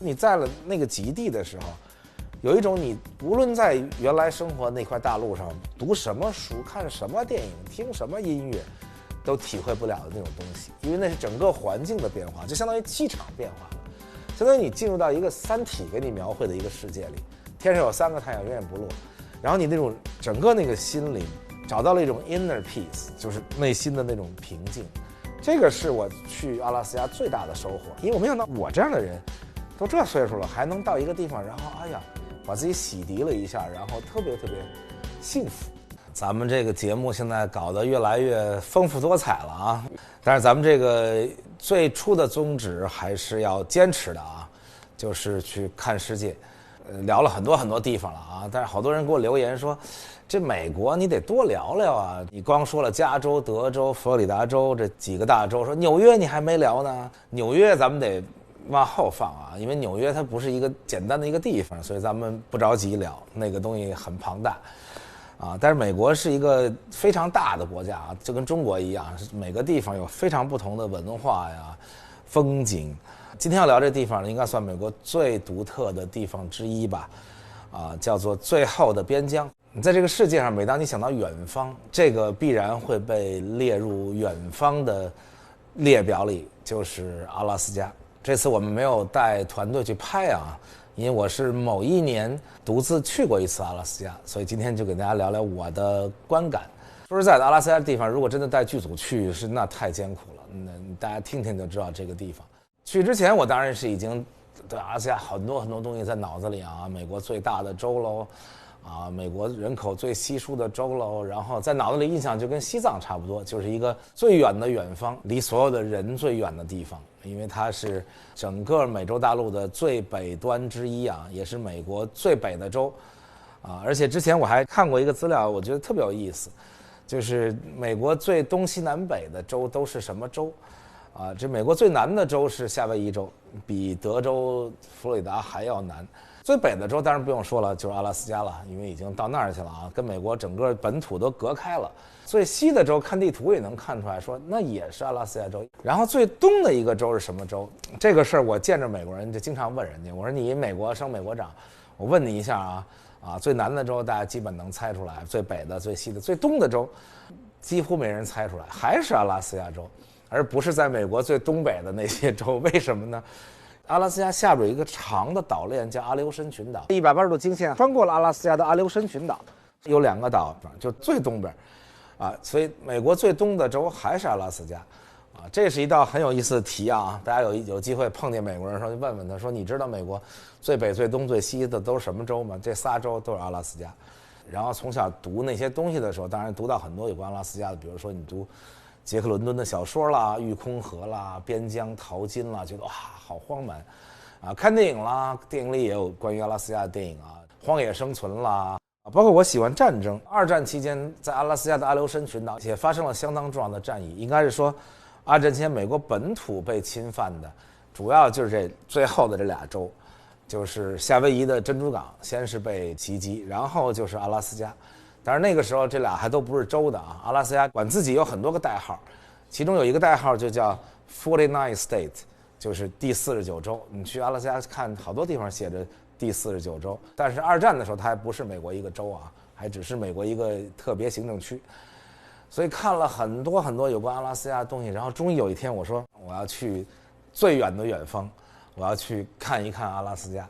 你在了那个极地的时候，有一种你无论在原来生活那块大陆上读什么书、看什么电影、听什么音乐，都体会不了的那种东西，因为那是整个环境的变化，就相当于气场变化了，相当于你进入到一个三体给你描绘的一个世界里，天上有3个太阳永远不落，然后你那种整个那个心里找到了一种 inner peace， 就是内心的那种平静。这个是我去阿拉斯加最大的收获，因为我没想到我这样的人都这岁数了还能到一个地方，然后哎呀把自己洗涤了一下，然后特别特别幸福。咱们这个节目现在搞得越来越丰富多彩了啊，但是咱们这个最初的宗旨还是要坚持的啊，就是去看世界。聊了很多很多地方了啊，但是好多人给我留言说，这美国你得多聊聊啊，你光说了加州、德州、佛罗里达州这几个大州，说纽约你还没聊呢。纽约咱们得往后放啊，因为纽约它不是一个简单的一个地方，所以咱们不着急聊，那个东西很庞大啊。但是美国是一个非常大的国家啊，就跟中国一样，每个地方有非常不同的文化呀、风景。今天要聊这地方呢，应该算美国最独特的地方之一吧，叫做最后的边疆。在这个世界上，每当你想到远方，这个必然会被列入远方的列表里，就是阿拉斯加。这次我们没有带团队去拍啊，因为我是某一年独自去过一次阿拉斯加，所以今天就给大家聊聊我的观感。说实在的，阿拉斯加地方如果真的带剧组去，那太艰苦了。大家听听就知道这个地方。去之前我当然是已经对阿拉斯加很多很多东西在脑子里啊，美国最大的州喽，啊，美国人口最稀疏的州喽，然后在脑子里印象就跟西藏差不多，就是一个最远的远方，离所有的人最远的地方，因为它是整个美洲大陆的最北端之一啊，也是美国最北的州啊。而且之前我还看过一个资料，我觉得特别有意思，就是美国最东西南北的州都是什么州啊？这美国最南的州是夏威夷州，比德州、佛罗里达还要南。最北的州当然不用说了，就是阿拉斯加了，因为已经到那儿去了啊，跟美国整个本土都隔开了。最西的州看地图也能看出来说，那也是阿拉斯加州。然后最东的一个州是什么州？这个事儿我见着美国人就经常问人家，我说你美国升美国长，我问你一下啊，最南的州大家基本能猜出来，最北的、最西的、最东的州，几乎没人猜出来，还是阿拉斯加州，而不是在美国最东北的那些州。为什么呢？阿拉斯加下边有一个长的岛链叫阿留申群岛，180度经线穿过了阿拉斯加的阿留申群岛，有2个岛，就最东边啊，所以美国最东的州还是阿拉斯加啊。这是一道很有意思的题啊，大家有机会碰见美国人说，就问问他说，你知道美国最北、最东、最西的都是什么州吗？这仨州都是阿拉斯加。然后从小读那些东西的时候，当然读到很多有关阿拉斯加的，比如说你读杰克伦敦的小说啦，玉空河啦，边疆淘金啦，觉得哇好荒蛮啊。看电影啦，电影里也有关于阿拉斯加的电影啊，荒野生存啦，包括我喜欢战争。2战期间在阿拉斯加的阿留申群岛也发生了相当重要的战役，应该是说2战期间美国本土被侵犯的主要就是这最后的这2州，就是夏威夷的珍珠港先是被袭击，然后就是阿拉斯加。但是那个时候这俩还都不是州的啊，阿拉斯加管自己有很多个代号，其中有一个代号就叫 49 State， 就是第49州。你去阿拉斯加看好多地方写着第49州，但是2战的时候它还不是美国一个州啊，还只是美国一个特别行政区。所以看了很多很多有关阿拉斯加的东西，然后终于有一天我说我要去最远的远方，我要去看一看阿拉斯加，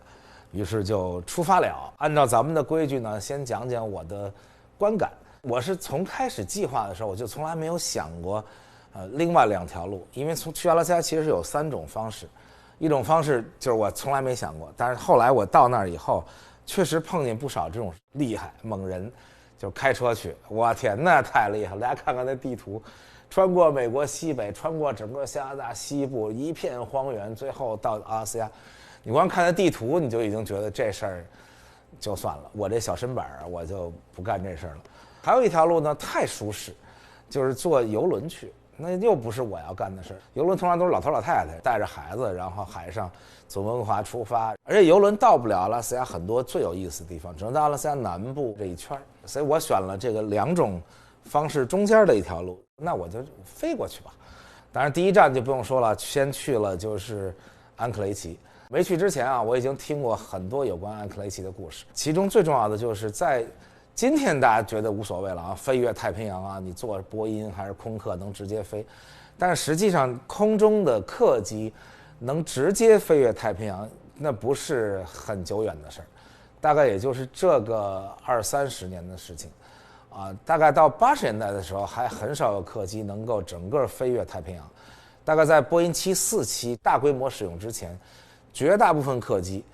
于是就出发了。按照咱们的规矩呢，先讲讲我的观感。我是从开始计划的时候，我就从来没有想过，另外2条路，因为去阿拉斯加其实有3种方式，一种方式就是我从来没想过，但是后来我到那儿以后，确实碰见不少这种厉害猛人，就开车去，我天，那太厉害了！大家看看那地图，穿过美国西北，穿过整个加拿大西部，一片荒原，最后到阿拉斯加，你光看那地图，你就已经觉得这事儿就算了，我这小身板我就不干这事儿了。还有一条路呢，太舒适，就是坐游轮去，那又不是我要干的事儿。游轮通常都是老头老太太带着孩子，然后海上从温哥华出发，而且游轮到不了阿拉斯加很多最有意思的地方，只能到阿拉斯加南部这一圈，所以我选了这个2种方式中间的一条路，那我就飞过去吧。当然第一站就不用说了，先去了就是安克雷奇。没去之前啊，我已经听过很多有关安克雷奇的故事，其中最重要的就是在今天大家觉得无所谓了啊，飞越太平洋啊，你坐波音还是空客能直接飞，但实际上空中的客机能直接飞越太平洋，那不是很久远的事儿，大概也就是这个20-30年的事情。大概到80年代的时候，还很少有客机能够整个飞越太平洋。大概在波音747大规模使用之前，绝大部分客机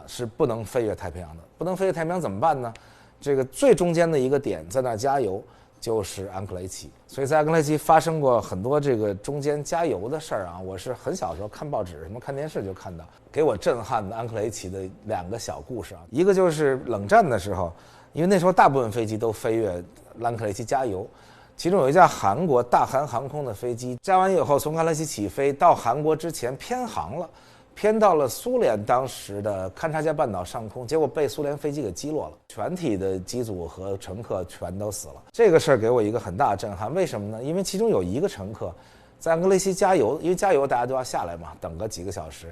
是不能飞越太平洋的。不能飞越太平洋怎么办呢？这个最中间的一个点在那加油，就是安克雷奇。所以在安克雷奇发生过很多这个中间加油的事儿啊。我是很小时候看报纸什么看电视就看到，给我震撼的安克雷奇的2个小故事啊。一个就是冷战的时候，因为那时候大部分飞机都飞越安克雷奇加油，其中有一架韩国大韩航空的飞机，加完以后从安克雷奇起飞到韩国之前偏航了，偏到了苏联当时的勘察加半岛上空，结果被苏联飞机给击落了，全体的机组和乘客全都死了。这个事儿给我一个很大的震撼，为什么呢？因为其中有一个乘客在安克雷奇加油，因为加油大家都要下来嘛，等个几个小时，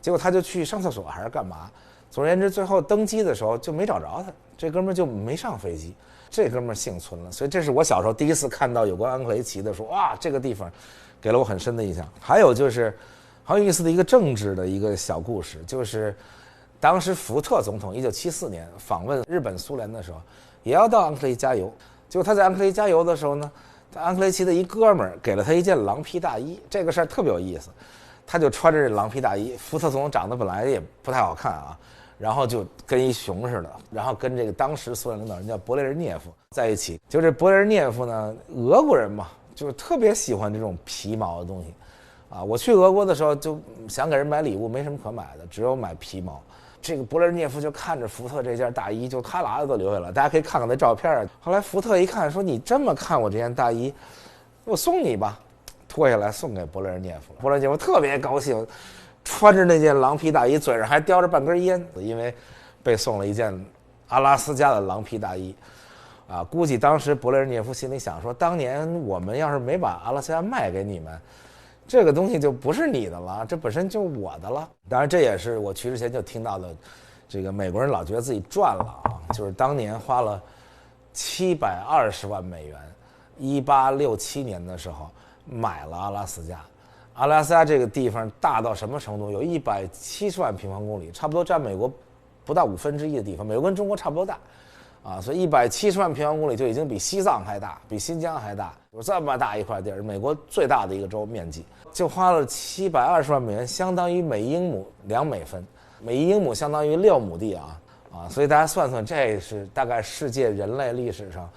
结果他就去上厕所还是干嘛，总而言之最后登机的时候就没找着他，这哥们儿就没上飞机，这哥们儿幸存了。所以这是我小时候第一次看到有关安克雷奇的，说哇，这个地方给了我很深的印象。还有就是很有意思的一个政治的一个小故事，就是当时福特总统1974年访问日本苏联的时候，也要到安克雷奇加油，结果他在安克雷奇加油的时候呢，安克雷奇的一哥们儿给了他一件狼皮大衣，这个事儿特别有意思，他就穿着这狼皮大衣，福特总统长得本来也不太好看啊，然后就跟一熊似的，然后跟这个当时苏联领导人叫勃列日涅夫在一起。就这勃列日涅夫呢，俄国人嘛，就是特别喜欢这种皮毛的东西我去俄国的时候就想给人买礼物，没什么可买的，只有买皮毛。这个勃列日涅夫就看着福特这件大衣，就哈喇子都流下来，大家可以看看那照片。后来福特一看说，你这么看我这件大衣，我送你吧，脱下来送给勃列日涅夫。勃列日涅夫特别高兴，穿着那件狼皮大衣，嘴上还叼着半根烟，因为被送了一件阿拉斯加的狼皮大衣估计当时勃列日涅夫心里想说，当年我们要是没把阿拉斯加卖给你们，这个东西就不是你的了，这本身就是我的了。当然这也是我去之前就听到的，这个美国人老觉得自己赚了就是当年花了720万美元，1867年的时候买了阿拉斯加。阿拉斯加这个地方大到什么程度？有170万平方公里，差不多占美国不到1/5的地方，美国跟中国差不多大所以170万平方公里就已经比西藏还大，比新疆还大，有这么大一块地儿，美国最大的一个州面积，就花了720万美元，相当于每英亩2美分，每一英亩相当于6亩地所以大家算算，这是大概世界人类历史上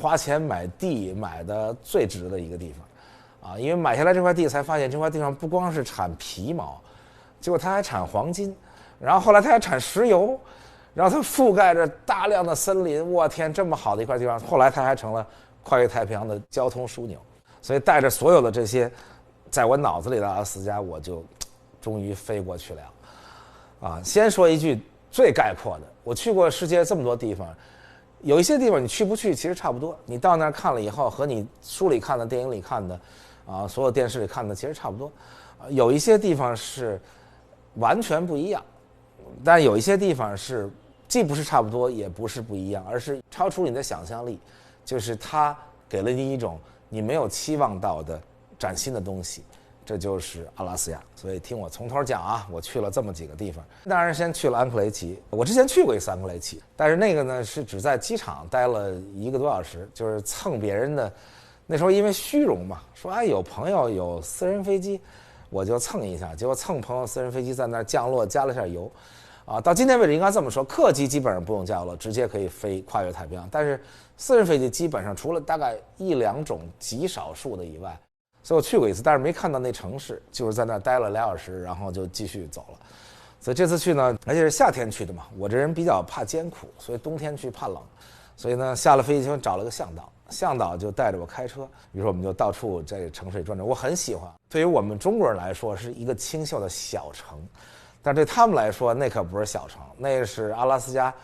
花钱买地买的最值的一个地方因为买下来这块地才发现，这块地方不光是产皮毛，结果它还产黄金，然后后来它还产石油。然后它覆盖着大量的森林，我天，这么好的一块地方，后来它还成了跨越太平洋的交通枢纽。所以带着所有的这些，在我脑子里的阿拉斯加，我就终于飞过去了先说一句最概括的，我去过世界这么多地方，有一些地方你去不去其实差不多，你到那儿看了以后，和你书里看的、电影里看的所有电视里看的其实差不多有一些地方是完全不一样，但有一些地方是既不是差不多，也不是不一样，而是超出你的想象力，就是它给了你一种你没有期望到的崭新的东西，这就是阿拉斯加。所以听我从头讲我去了这么几个地方。当然先去了安克雷奇，我之前去过一次安克雷奇，但是那个呢是只在机场待了1个多小时，就是蹭别人的，那时候因为虚荣嘛，说有朋友有私人飞机，我就蹭一下，结果蹭朋友私人飞机在那儿降落，加了下油到今天为止应该这么说，客机基本上不用降落，直接可以飞跨越太平洋，但是私人飞机基本上除了大概1-2种极少数的以外，所以我去过一次，但是没看到那城市，就是在那儿待了2小时，然后就继续走了。所以这次去呢，而且是夏天去的嘛，我这人比较怕艰苦，所以冬天去怕冷，所以呢下了飞机就找了个向导，向导就带着我开车，于是我们就到处在城市里转转。我很喜欢，对于我们中国人来说是一个清秀的小城，但对他们来说那可不是小城，那是阿拉斯加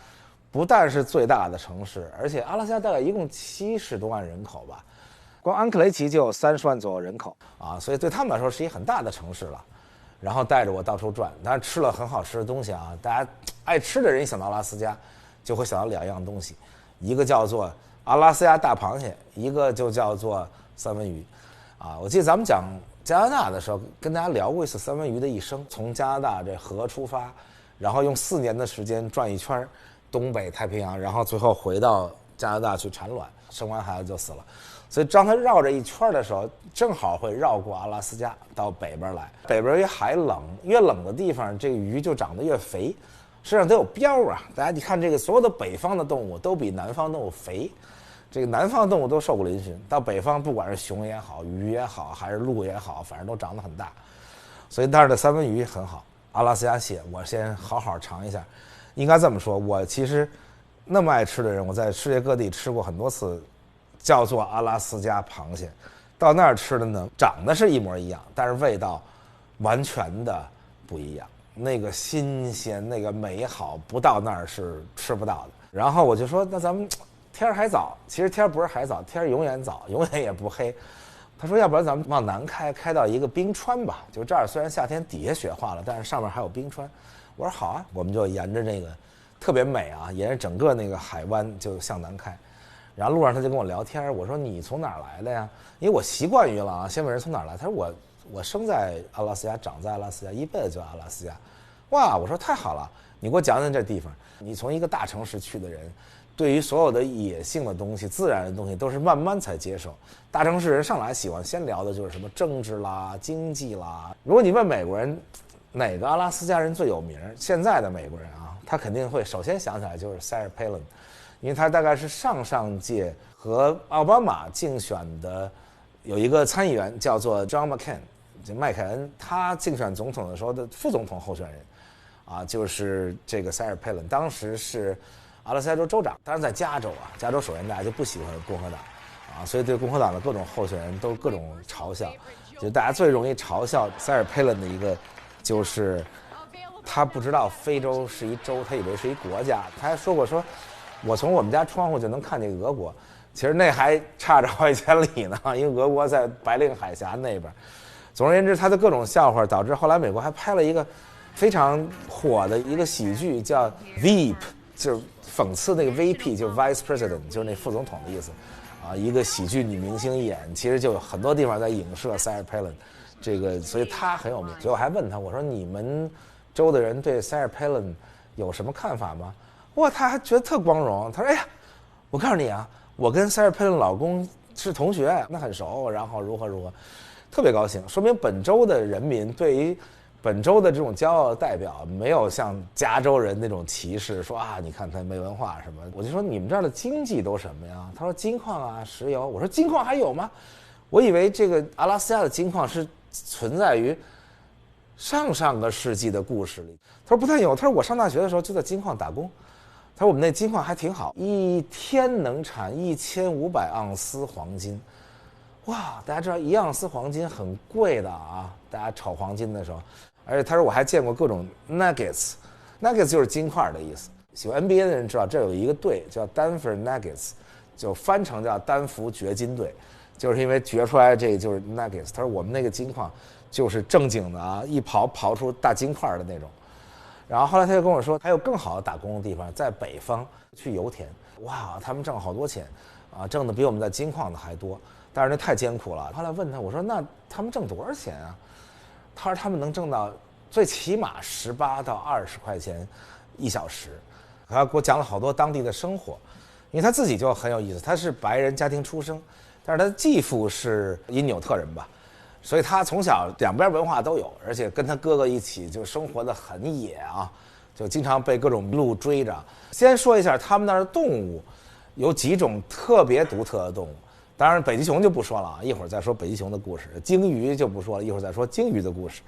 不但是最大的城市，而且阿拉斯加大概一共70多万人口吧，光安克雷奇就有30万左右人口所以对他们来说是一个很大的城市了。然后带着我到处转，当然吃了很好吃的东西啊。大家爱吃的人一想到阿拉斯加，就会想到2样东西，一个叫做阿拉斯加大螃蟹，一个就叫做三文鱼。我记得咱们讲加拿大的时候，跟大家聊过一次三文鱼的一生，从加拿大这河出发，然后用4年的时间转一圈东北太平洋，然后最后回到加拿大去产卵，生完孩子就死了。所以当它绕着一圈的时候，正好会绕过阿拉斯加到北边来。北边因为海冷，越冷的地方，这个鱼就长得越肥，身上都有膘啊。大家你看，这个所有的北方的动物都比南方动物肥，这个南方动物都瘦骨嶙峋，到北方不管是熊也好，鱼也好，还是鹿也好，反正都长得很大。所以但是这三文鱼很好，阿拉斯加蟹我先好好尝一下。应该这么说，我其实那么爱吃的人，我在世界各地吃过很多次。叫做阿拉斯加螃蟹，到那儿吃的呢，长得是一模一样，但是味道完全的不一样。那个新鲜，那个美好，不到那儿是吃不到的。然后我就说，那咱们天还早，其实天不是还早，天永远早，永远也不黑。他说，要不然咱们往南开到一个冰川吧，就这儿虽然夏天底下雪化了，但是上面还有冰川。我说好啊，我们就沿着那个特别美啊，沿着整个那个海湾就向南开。然后路上他就跟我聊天，我说你从哪儿来的呀？因为我习惯于了啊，先问人从哪儿来。他说我生在阿拉斯加，长在阿拉斯加，一辈子就阿拉斯加。哇，我说太好了，你给我讲讲这地方。你从一个大城市去的人，对于所有的野性的东西、自然的东西都是慢慢才接受。大城市人上来喜欢先聊的就是什么政治啦、经济啦。如果你问美国人哪个阿拉斯加人最有名，现在的美国人啊，他肯定会首先想起来就是 Sarah Palin。因为他大概是上届和奥巴马竞选的有一个参议员叫做 John McCain， 就麦凯恩，他竞选总统的时候的副总统候选人，就是这个 Sarah Palin， 当时是阿拉斯加州州长，当然在加州啊，加州首先大家就不喜欢共和党，所以对共和党的各种候选人都各种嘲笑，就大家最容易嘲笑 Sarah Palin 的一个就是他不知道非洲是一州，他以为是一国家，他还说过说。我从我们家窗户就能看见俄国，其实那还差着好几千里呢，因为俄国在白令海峡那边。总而言之，他的各种笑话导致后来美国还拍了一个非常火的一个喜剧，叫 Veep， 就是讽刺那个 VP， 就是 Vice President， 就是那副总统的意思，一个喜剧女明星演，其实就有很多地方在影射 Sarah Palin， 这个所以他很有名。所以我还问他，我说你们州的人对 Sarah Palin 有什么看法吗？哇，他还觉得特光荣。他说：“哎呀，我告诉你啊，我跟 Sarah Palin 老公是同学，那很熟，然后如何，特别高兴。说明本州的人民对于本州的这种骄傲的代表，没有像加州人那种歧视，说你看他没文化什么。我就说你们这儿的经济都什么呀？他说金矿啊，石油。我说金矿还有吗？我以为这个阿拉斯加的金矿是存在于上个世纪的故事里。他说不太有。他说我上大学的时候就在金矿打工。”他说我们那金矿还挺好，一天能产1500盎司黄金，哇！大家知道1盎司黄金很贵的啊，大家炒黄金的时候，而且他说我还见过各种 nuggets 就是金块的意思。喜欢 NBA 的人知道这有一个队叫丹佛 Nuggets， 就翻成叫丹佛掘金队，就是因为掘出来这就是 nuggets。他说我们那个金矿就是正经的一刨出大金块的那种。然后后来他就跟我说，还有更好的打工的地方，在北方去油田，哇，他们挣好多钱，挣的比我们在金矿的还多，但是那太艰苦了。后来问他，我说那他们挣多少钱啊？他说他们能挣到最起码18到20块钱1小时，他给我讲了好多当地的生活，因为他自己就很有意思，他是白人家庭出生，但是他的继父是因纽特人吧。所以他从小两边文化都有，而且跟他哥哥一起就生活得很野啊，就经常被各种鹿追着。先说一下他们那儿的动物，有几种特别独特的动物。当然北极熊就不说了啊，一会儿再说北极熊的故事。鲸鱼就不说了，一会儿再说鲸鱼的故事。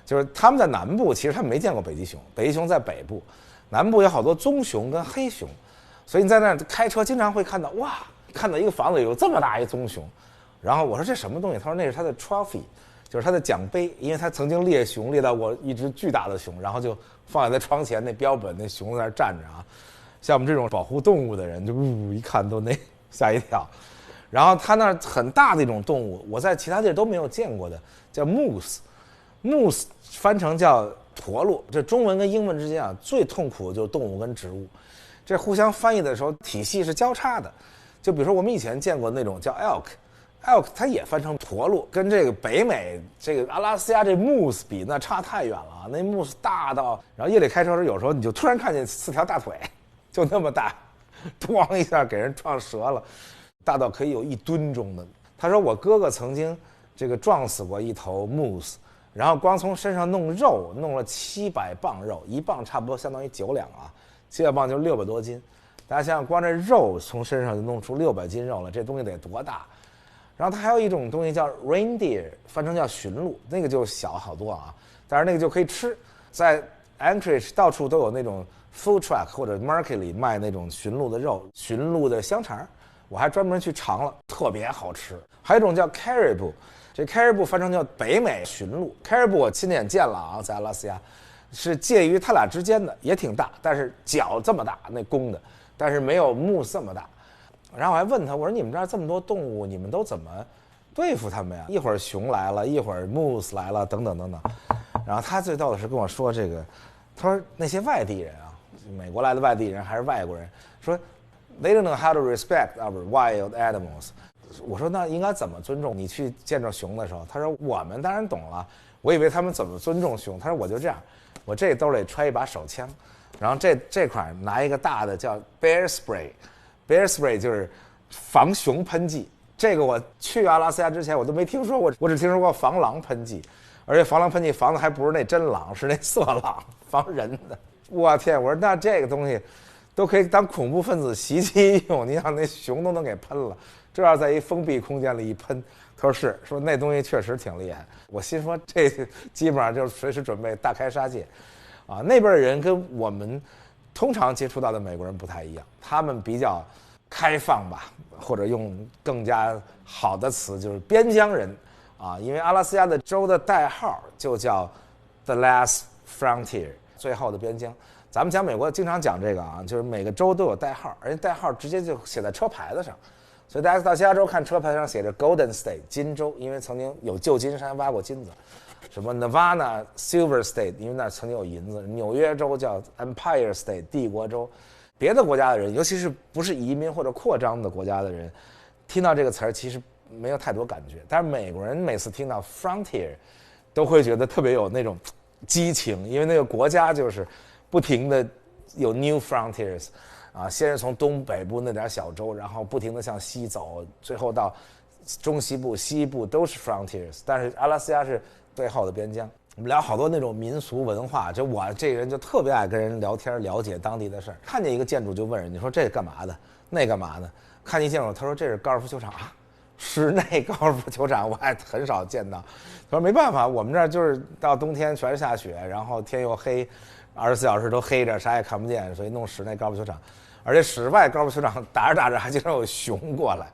就是他们在南部，其实他们没见过北极熊，北极熊在北部，南部有好多棕熊跟黑熊，所以你在那儿开车经常会看到，哇，看到一个房子里有这么大一棕熊。然后我说这什么东西？他说那是他的 trophy， 就是他的奖杯，因为他曾经猎熊猎到过一只巨大的熊，然后就放在他窗前那标本，那熊在那站着啊。像我们这种保护动物的人，就一看都那吓一跳。然后他那很大的一种动物，我在其他地儿都没有见过的，叫 moose。，moose 翻成叫驼鹿，这中文跟英文之间啊，最痛苦的就是动物跟植物，这互相翻译的时候体系是交叉的。就比如说我们以前见过那种叫 elk 它也翻成驼鹿，跟这个北美这个阿拉斯加这 moose 比那差太远了。那 moose 大到，然后夜里开车的时候，有时候你就突然看见4条大腿，就那么大，咣一下给人撞折了，大到可以有1吨重的。他说我哥哥曾经这个撞死过一头 moose， 然后光从身上弄肉弄了700磅肉，1磅差不多相当于9两啊，700磅就600多斤。大家想想，光这肉从身上就弄出600斤肉了，这东西得多大？然后它还有一种东西叫 reindeer， 翻成叫驯鹿，那个就小好多啊，但是那个就可以吃。在 Anchorage 到处都有那种 food truck 或者 market 里卖那种驯鹿的肉、驯鹿的香肠，我还专门去尝了，特别好吃。还有一种叫 caribou， 这 caribou 翻成叫北美驯鹿。caribou 我亲眼见了啊，在阿拉斯加，是介于它俩之间的，也挺大，但是脚这么大，那公的，但是没有moose这么大。然后我还问他，我说你们这儿这么多动物，你们都怎么对付他们呀？一会儿熊来了，一会儿 moose 来了，等等等等。然后他最逗的是跟我说这个，他说那些外地人啊，美国来的外地人还是外国人，说 they don't know how to respect our wild animals。我说那应该怎么尊重？你去见着熊的时候，他说我们当然懂了，我以为他们怎么尊重熊。他说我就这样，我这兜里揣一把手枪，然后这块拿一个大的叫 bear spray。bear spray 就是防熊喷剂，这个我去阿拉斯加之前我都没听说过，我只听说过防狼喷剂，而且防狼喷剂防的还不是那真狼，是那色狼，防人的。我天，我说那这个东西都可以当恐怖分子袭击用，你想那熊都能给喷了，这要在一封闭空间里一喷，他说是，说那东西确实挺厉害。我心说这基本上就是随时准备大开杀戒，啊，那边的人跟我们通常接触到的美国人不太一样，他们比较开放吧，或者用更加好的词就是边疆人啊，因为阿拉斯加的州的代号就叫 The Last Frontier， 最后的边疆。咱们讲美国经常讲这个啊，就是每个州都有代号，而且代号直接就写在车牌子上，所以大家到加州看车牌上写着 Golden State 金州，因为曾经有旧金山挖过金子。什么 Nevada Silver State， 因为那曾经有银子。纽约州叫 Empire State 帝国州。别的国家的人，尤其是不是移民或者扩张的国家的人，听到这个词儿其实没有太多感觉，但是美国人每次听到 Frontier， 都会觉得特别有那种激情，因为那个国家就是不停的有 New Frontiers， 啊，先是从东北部那点小州，然后不停的向西走，最后到中西部、西部都是 Frontiers， 但是阿拉斯加是最后的边疆。我们聊好多那种民俗文化，就我这个人就特别爱跟人聊天，了解当地的事儿。看见一个建筑就问人家说这干嘛的，那干嘛的？看见建筑，他说这是高尔夫球场啊，室内高尔夫球场我还很少见到。他说没办法，我们这儿就是到冬天全下雪，然后天又黑，24小时都黑着，啥也看不见，所以弄室内高尔夫球场。而且室外高尔夫球场打着打着还经常有熊过来。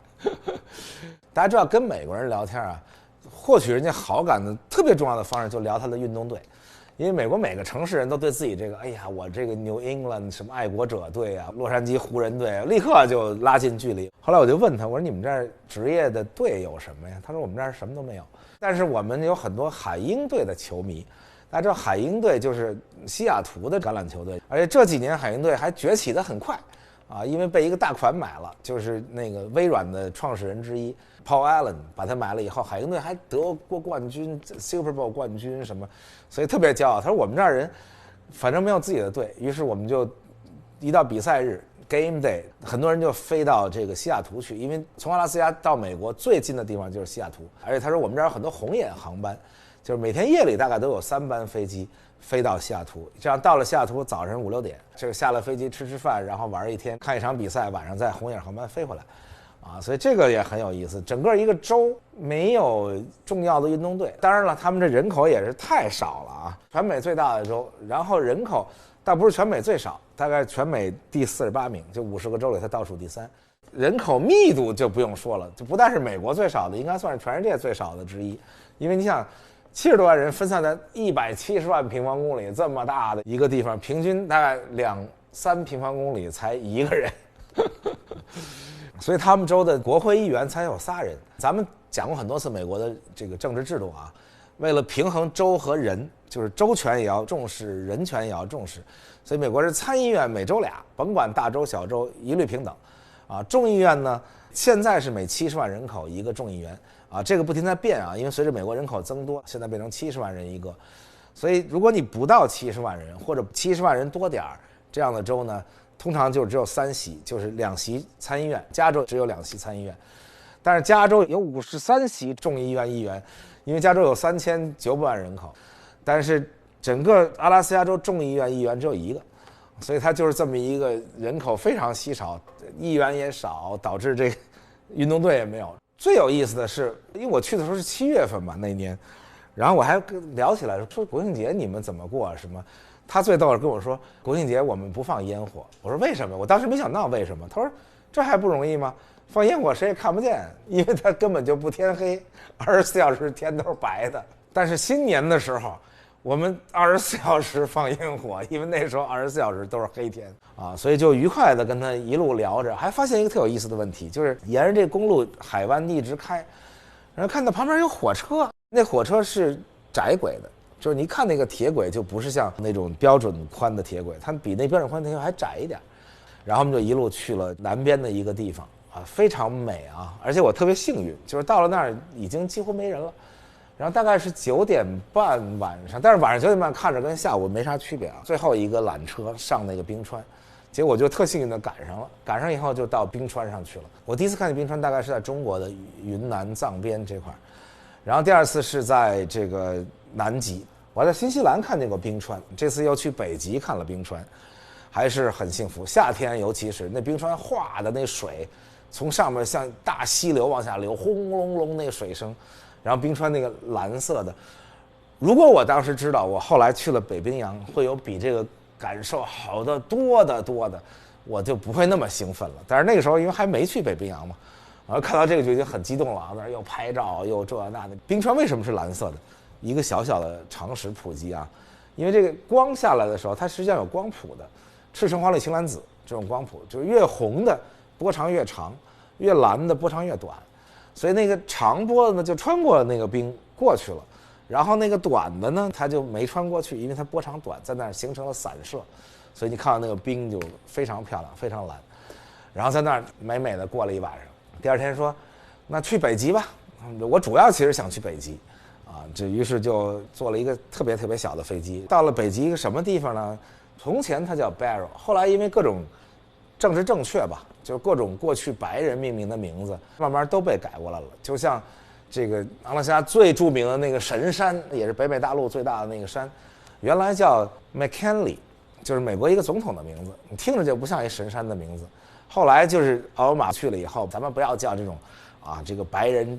大家知道跟美国人聊天啊，获取人家好感的特别重要的方式就聊他的运动队，因为美国每个城市人都对自己这个，哎呀，我这个 New England 什么爱国者队啊，洛杉矶湖人队，立刻就拉近距离。后来我就问他，我说你们这儿职业的队有什么呀？他说我们这儿什么都没有，但是我们有很多海鹰队的球迷。大家知道海鹰队就是西雅图的橄榄球队，而且这几年海鹰队还崛起得很快啊，因为被一个大款买了，就是那个微软的创始人之一 Paul Allen 把他买了以后，海鹰队还得过冠军 Super Bowl 冠军什么，所以特别骄傲。他说我们这儿人反正没有自己的队，于是我们就一到比赛日 Game Day， 很多人就飞到这个西雅图去，因为从阿拉斯加到美国最近的地方就是西雅图，而且他说我们这儿有很多红眼航班，就是每天夜里大概都有3班飞机飞到西雅图，这样到了西雅图早上5、6点，这个下了飞机吃饭，然后玩一天，看一场比赛，晚上再红眼航班飞回来，啊，所以这个也很有意思。整个一个州没有重要的运动队，当然了，他们这人口也是太少了啊，全美最大的州，然后人口倒不是全美最少，大概全美第48名，就50个州里它倒数第3。人口密度就不用说了，就不但是美国最少的，应该算是全世界最少的之一，因为你想。70多万人分散在170万平方公里这么大的一个地方，平均大概2-3平方公里才一个人，所以他们州的国会议员才有3人。咱们讲过很多次美国的这个政治制度啊，为了平衡州和人，就是州权也要重视，人权也要重视，所以美国是参议院每州俩，甭管大州小州一律平等。众议院呢，现在是每70万人口一个众议员这个不停在变因为随着美国人口增多，现在变成70万人一个。所以如果你不到70万人或者70万人多点这样的州呢，通常就只有3席，就是2席参议院。加州只有2席参议院，但是加州有53席众议院议员，因为加州有3900万人口，但是整个阿拉斯加州众议院议员只有1个，所以它就是这么一个人口非常稀少，议员也少，导致这个运动队也没有。最有意思的是，因为我去的时候是7月份嘛那年，然后我还聊起来说国庆节你们怎么过什么。他最逗的跟我说，国庆节我们不放烟火。我说为什么？我当时没想到为什么。他说这还不容易吗？放烟火谁也看不见，因为它根本就不天黑，24小时天都是白的。但是新年的时候，我们24小时放烟火，因为那时候24小时都是黑天所以就愉快的跟他一路聊着，还发现一个特有意思的问题，就是沿着这公路海湾一直开，然后看到旁边有火车，那火车是窄轨的。就是你看那个铁轨就不是像那种标准宽的铁轨，它比那标准宽的铁轨还窄一点。然后我们就一路去了南边的一个地方非常美而且我特别幸运，就是到了那儿已经几乎没人了。然后大概是9点半晚上，但是晚上9点半看着跟下午没啥区别最后一个缆车上那个冰川，结果我就特幸运的赶上了，赶上以后就到冰川上去了。我第一次看见冰川大概是在中国的云南藏边这块，然后第二次是在这个南极，我在新西兰看见过冰川，这次又去北极看了冰川，还是很幸福。夏天尤其是那冰川化的那水，从上面像大溪流往下流，轰隆隆那水声，然后冰川那个蓝色的。如果我当时知道我后来去了北冰洋会有比这个感受好得多的，我就不会那么兴奋了。但是那个时候因为还没去北冰洋嘛，然后看到这个就已经很激动了那又拍照又这那的。冰川为什么是蓝色的？一个小小的常识普及因为这个光下来的时候，它实际上有光谱的，赤橙黄绿青蓝紫这种光谱，就是越红的波长越长，越蓝的波长越短，所以那个长波的呢就穿过那个冰过去了，然后那个短的呢它就没穿过去，因为它波长短，在那儿形成了散射，所以你看到那个冰就非常漂亮，非常蓝。然后在那儿美美的过了一晚上，第二天说那去北极吧，我主要其实想去北极这于是就坐了一个特别小的飞机，到了北极一个什么地方呢？从前它叫 Barrow， 后来因为各种政治正确吧，就是各种过去白人命名的名字，慢慢都被改过来了。就像这个阿拉斯加最著名的那个神山，也是北美大陆最大的那个山，原来叫 McKinley， 就是美国一个总统的名字，你听着就不像一神山的名字。后来就是奥巴马去了以后，咱们不要叫这种这个白人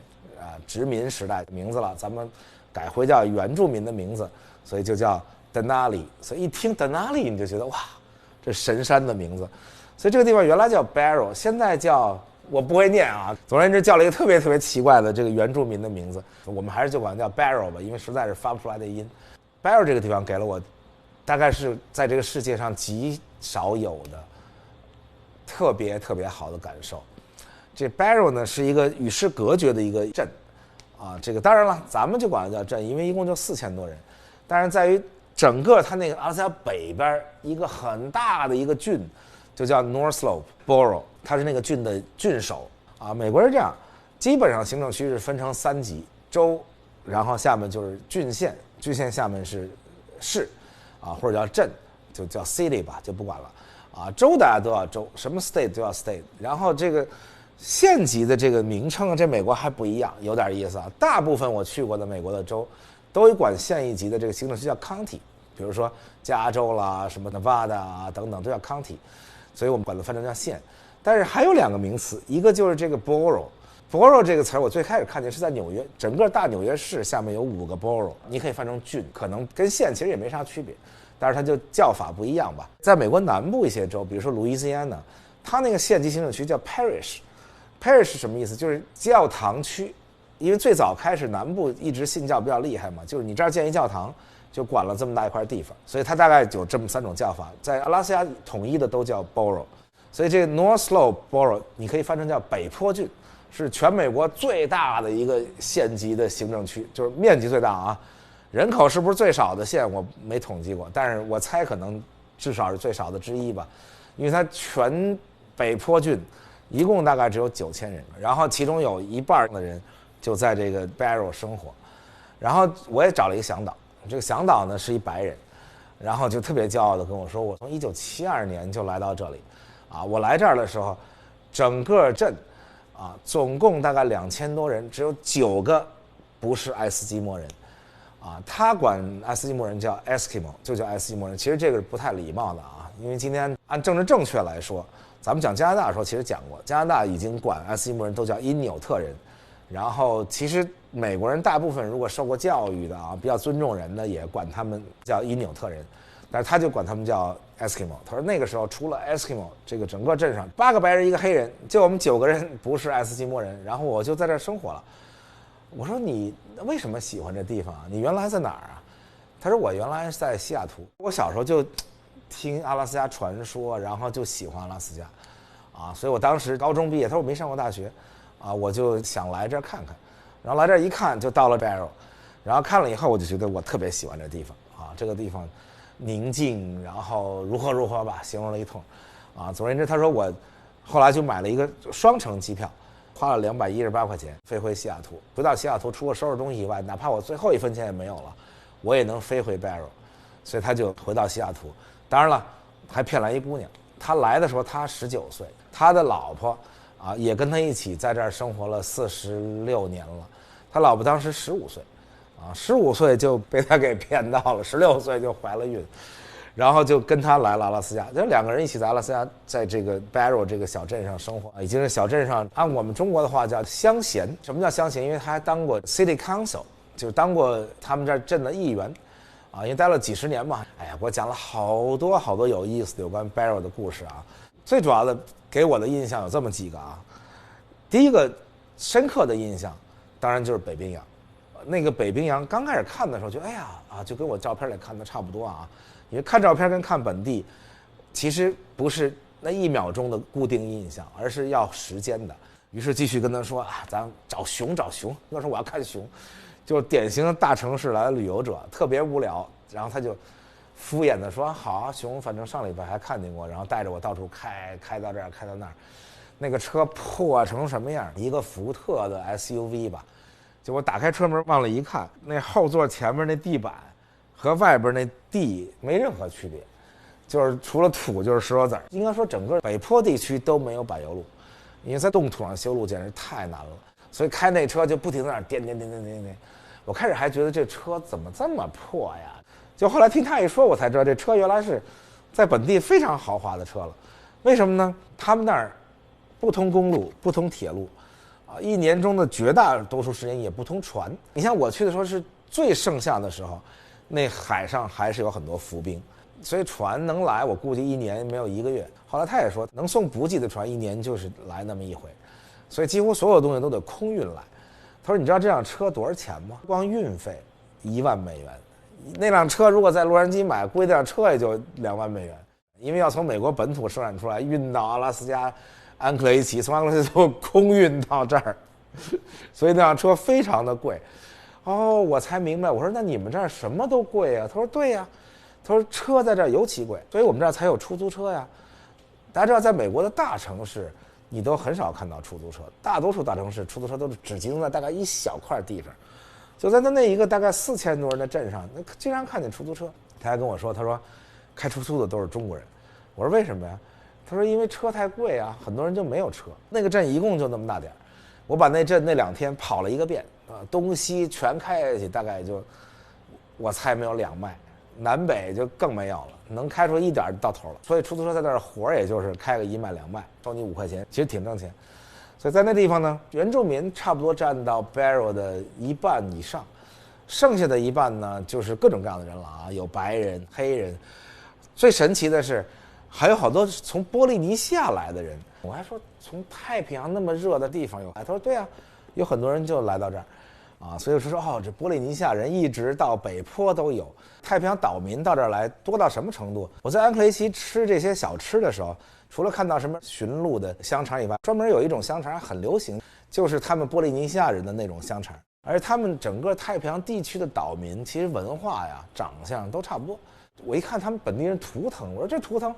殖民时代的名字了，咱们改回叫原住民的名字，所以就叫 Denali。 所以一听 Denali 你就觉得哇，这神山的名字。所以这个地方原来叫 Barrow， 现在叫我不会念总而言之叫了一个特别奇怪的这个原住民的名字，我们还是就管它叫 Barrow 吧，因为实在是发不出来的音。Barrow 这个地方给了我大概是在这个世界上极少有的特别好的感受。这 Barrow 呢是一个与世隔绝的一个镇这个当然了咱们就管它叫镇，因为一共就4000多人，但是在于整个它那个阿拉斯加北边一个很大的一个郡就叫 North Slope Borough， 它是那个郡的郡守美国是这样，基本上行政区是分成3级，州，然后下面就是郡县，郡县下面是市或者叫镇，就叫 city 吧，就不管了州大家都要州，什么 state 都要 state， 然后这个县级的这个名称这美国还不一样，有点意思大部分我去过的美国的州都有管县一级的这个行政区叫 county， 比如说加州啦，什么 Nevada 等等都叫 county， 所以我们管它翻成叫县。但是还有2个名词，一个就是这个 borough 这个词儿我最开始看见是在纽约，整个大纽约市下面有5个 borough， 你可以翻成郡，可能跟县其实也没啥区别，但是它就叫法不一样吧。在美国南部一些州，比如说路易斯安那，它那个县级行政区叫 parish 是什么意思？就是教堂区，因为最早开始南部一直信教比较厉害嘛，就是你这儿建一教堂就管了这么大一块地方，所以它大概有这么3种叫法，在阿拉斯加统一的都叫 borough。所以这个 North Slope Borough 你可以翻成叫北坡郡，是全美国最大的一个县级的行政区，就是面积最大啊。人口是不是最少的县我没统计过，但是我猜可能至少是最少的之一吧，因为它全北坡郡一共大概只有9000人，然后其中有一半的人就在这个 Barrow 生活。然后我也找了一个向导，这个向导呢是一白人，然后就特别骄傲的跟我说，我从1972年就来到这里，啊，我来这儿的时候，整个镇，啊，总共大概2000多人，只有9个不是爱斯基摩人，啊，他管爱斯基摩人叫 Eskimo， 就叫爱斯基摩人。其实这个是不太礼貌的啊，因为今天按政治正确来说，咱们讲加拿大的时候其实讲过，加拿大已经管爱斯基摩人都叫因纽特人，然后其实美国人大部分如果受过教育的啊，比较尊重人的，也管他们叫因纽特人，但是他就管他们叫 Eskimo。他说那个时候除了 Eskimo， 这个整个镇上8个白人1个黑人，就我们9个人不是爱斯基摩人，然后我就在这儿生活了。我说你为什么喜欢这地方啊？你原来在哪儿啊？他说我原来在西雅图，我小时候就听阿拉斯加传说，然后就喜欢阿拉斯加，啊，所以我当时高中毕业，他说我没上过大学，啊，我就想来这儿看看，然后来这儿一看就到了 Barrow， 然后看了以后我就觉得我特别喜欢这地方啊，这个地方宁静，然后如何吧，形容了一通，啊，总而言之，他说我后来就买了一个双程机票，花了218块钱飞回西雅图，回到西雅图除了收拾东西以外，哪怕我最后1分钱也没有了，我也能飞回 Barrow， 所以他就回到西雅图。当然了，还骗来一姑娘，他来的时候他19岁，他的老婆啊也跟他一起在这儿生活了46年了，他老婆当时15岁，啊，15岁就被他给骗到了，16岁就怀了孕，然后就跟他来了阿拉斯加，就2个人一起在阿拉斯加，在这个 Barrow 这个小镇上生活，已经是小镇上按我们中国的话叫乡贤。什么叫乡贤？因为他还当过 City Council， 就是当过他们这儿镇的议员，啊，因为待了几十年嘛。哎呀，给我讲了好多有意思的有关 Barrow 的故事啊。最主要的给我的印象有这么几个啊。第一个深刻的印象，当然就是北冰洋。那个北冰洋刚开始看的时候就哎呀啊，就跟我照片里看的差不多啊。因为看照片跟看本地，其实不是那1秒钟的固定印象，而是要时间的。于是继续跟他说啊，咱找熊。那时候我要看熊，就典型的大城市来的旅游者，特别无聊。然后他就敷衍的说好啊，熊反正上礼拜还看见过，然后带着我到处开到这儿，开到那儿。那个车破成什么样？一个福特的 SUV 吧。就我打开车门往里一看，那后座前面那地板和外边那地没任何区别，就是除了土就是石头子儿。应该说整个北坡地区都没有柏油路，因为在冻土上修路简直太难了，所以开那车就不停在那儿颠。我开始还觉得这车怎么这么破呀，就后来听他一说我才知道这车原来是在本地非常豪华的车了。为什么呢？他们那儿不通公路不通铁路啊，一年中的绝大多数时间也不通船。你像我去的时候是最盛夏的时候，那海上还是有很多浮冰，所以船能来我估计1年没有1个月。后来他也说能送补给的船1年就是来那么一回，所以几乎所有东西都得空运来。他说你知道这辆车多少钱吗？光运费1万美元，那辆车如果在洛杉矶买，估计那辆车也就2万美元，因为要从美国本土生产出来运到阿拉斯加安克雷奇，从安克雷奇都空运到这儿，所以那辆车非常的贵。哦，我才明白。我说那你们这儿什么都贵啊？他说对呀，他说车在这儿尤其贵，所以我们这儿才有出租车呀。大家知道，在美国的大城市，你都很少看到出租车，大多数大城市出租车都是只集中在大概一小块地方。就在那一个大概4000多人的镇上，那经常看见出租车。他还跟我说，他说开出租的都是中国人。我说为什么呀？他说因为车太贵啊，很多人就没有车。那个镇一共就那么大点儿，我把那镇那2天跑了一个遍。东西全开下去，大概就我猜没有2迈，南北就更没有了，能开出一点到头了。所以出租车在那儿活也就是开个1迈2迈，收你5块钱，其实挺挣钱。所以在那地方呢，原住民差不多占到 Barrow 的1半以上，剩下的1半呢就是各种各样的人了啊，有白人、黑人。最神奇的是，还有好多从波利尼西亚来的人。我还说从太平洋那么热的地方有来，他说对啊，有很多人就来到这儿。啊，所以我说哦，这波利尼西亚人一直到北坡都有，太平洋岛民到这儿来多到什么程度？我在安克雷奇吃这些小吃的时候，除了看到什么驯鹿的香肠以外，专门有一种香肠很流行，就是他们波利尼西亚人的那种香肠。而他们整个太平洋地区的岛民，其实文化呀、长相都差不多。我一看他们本地人图腾，我说这图腾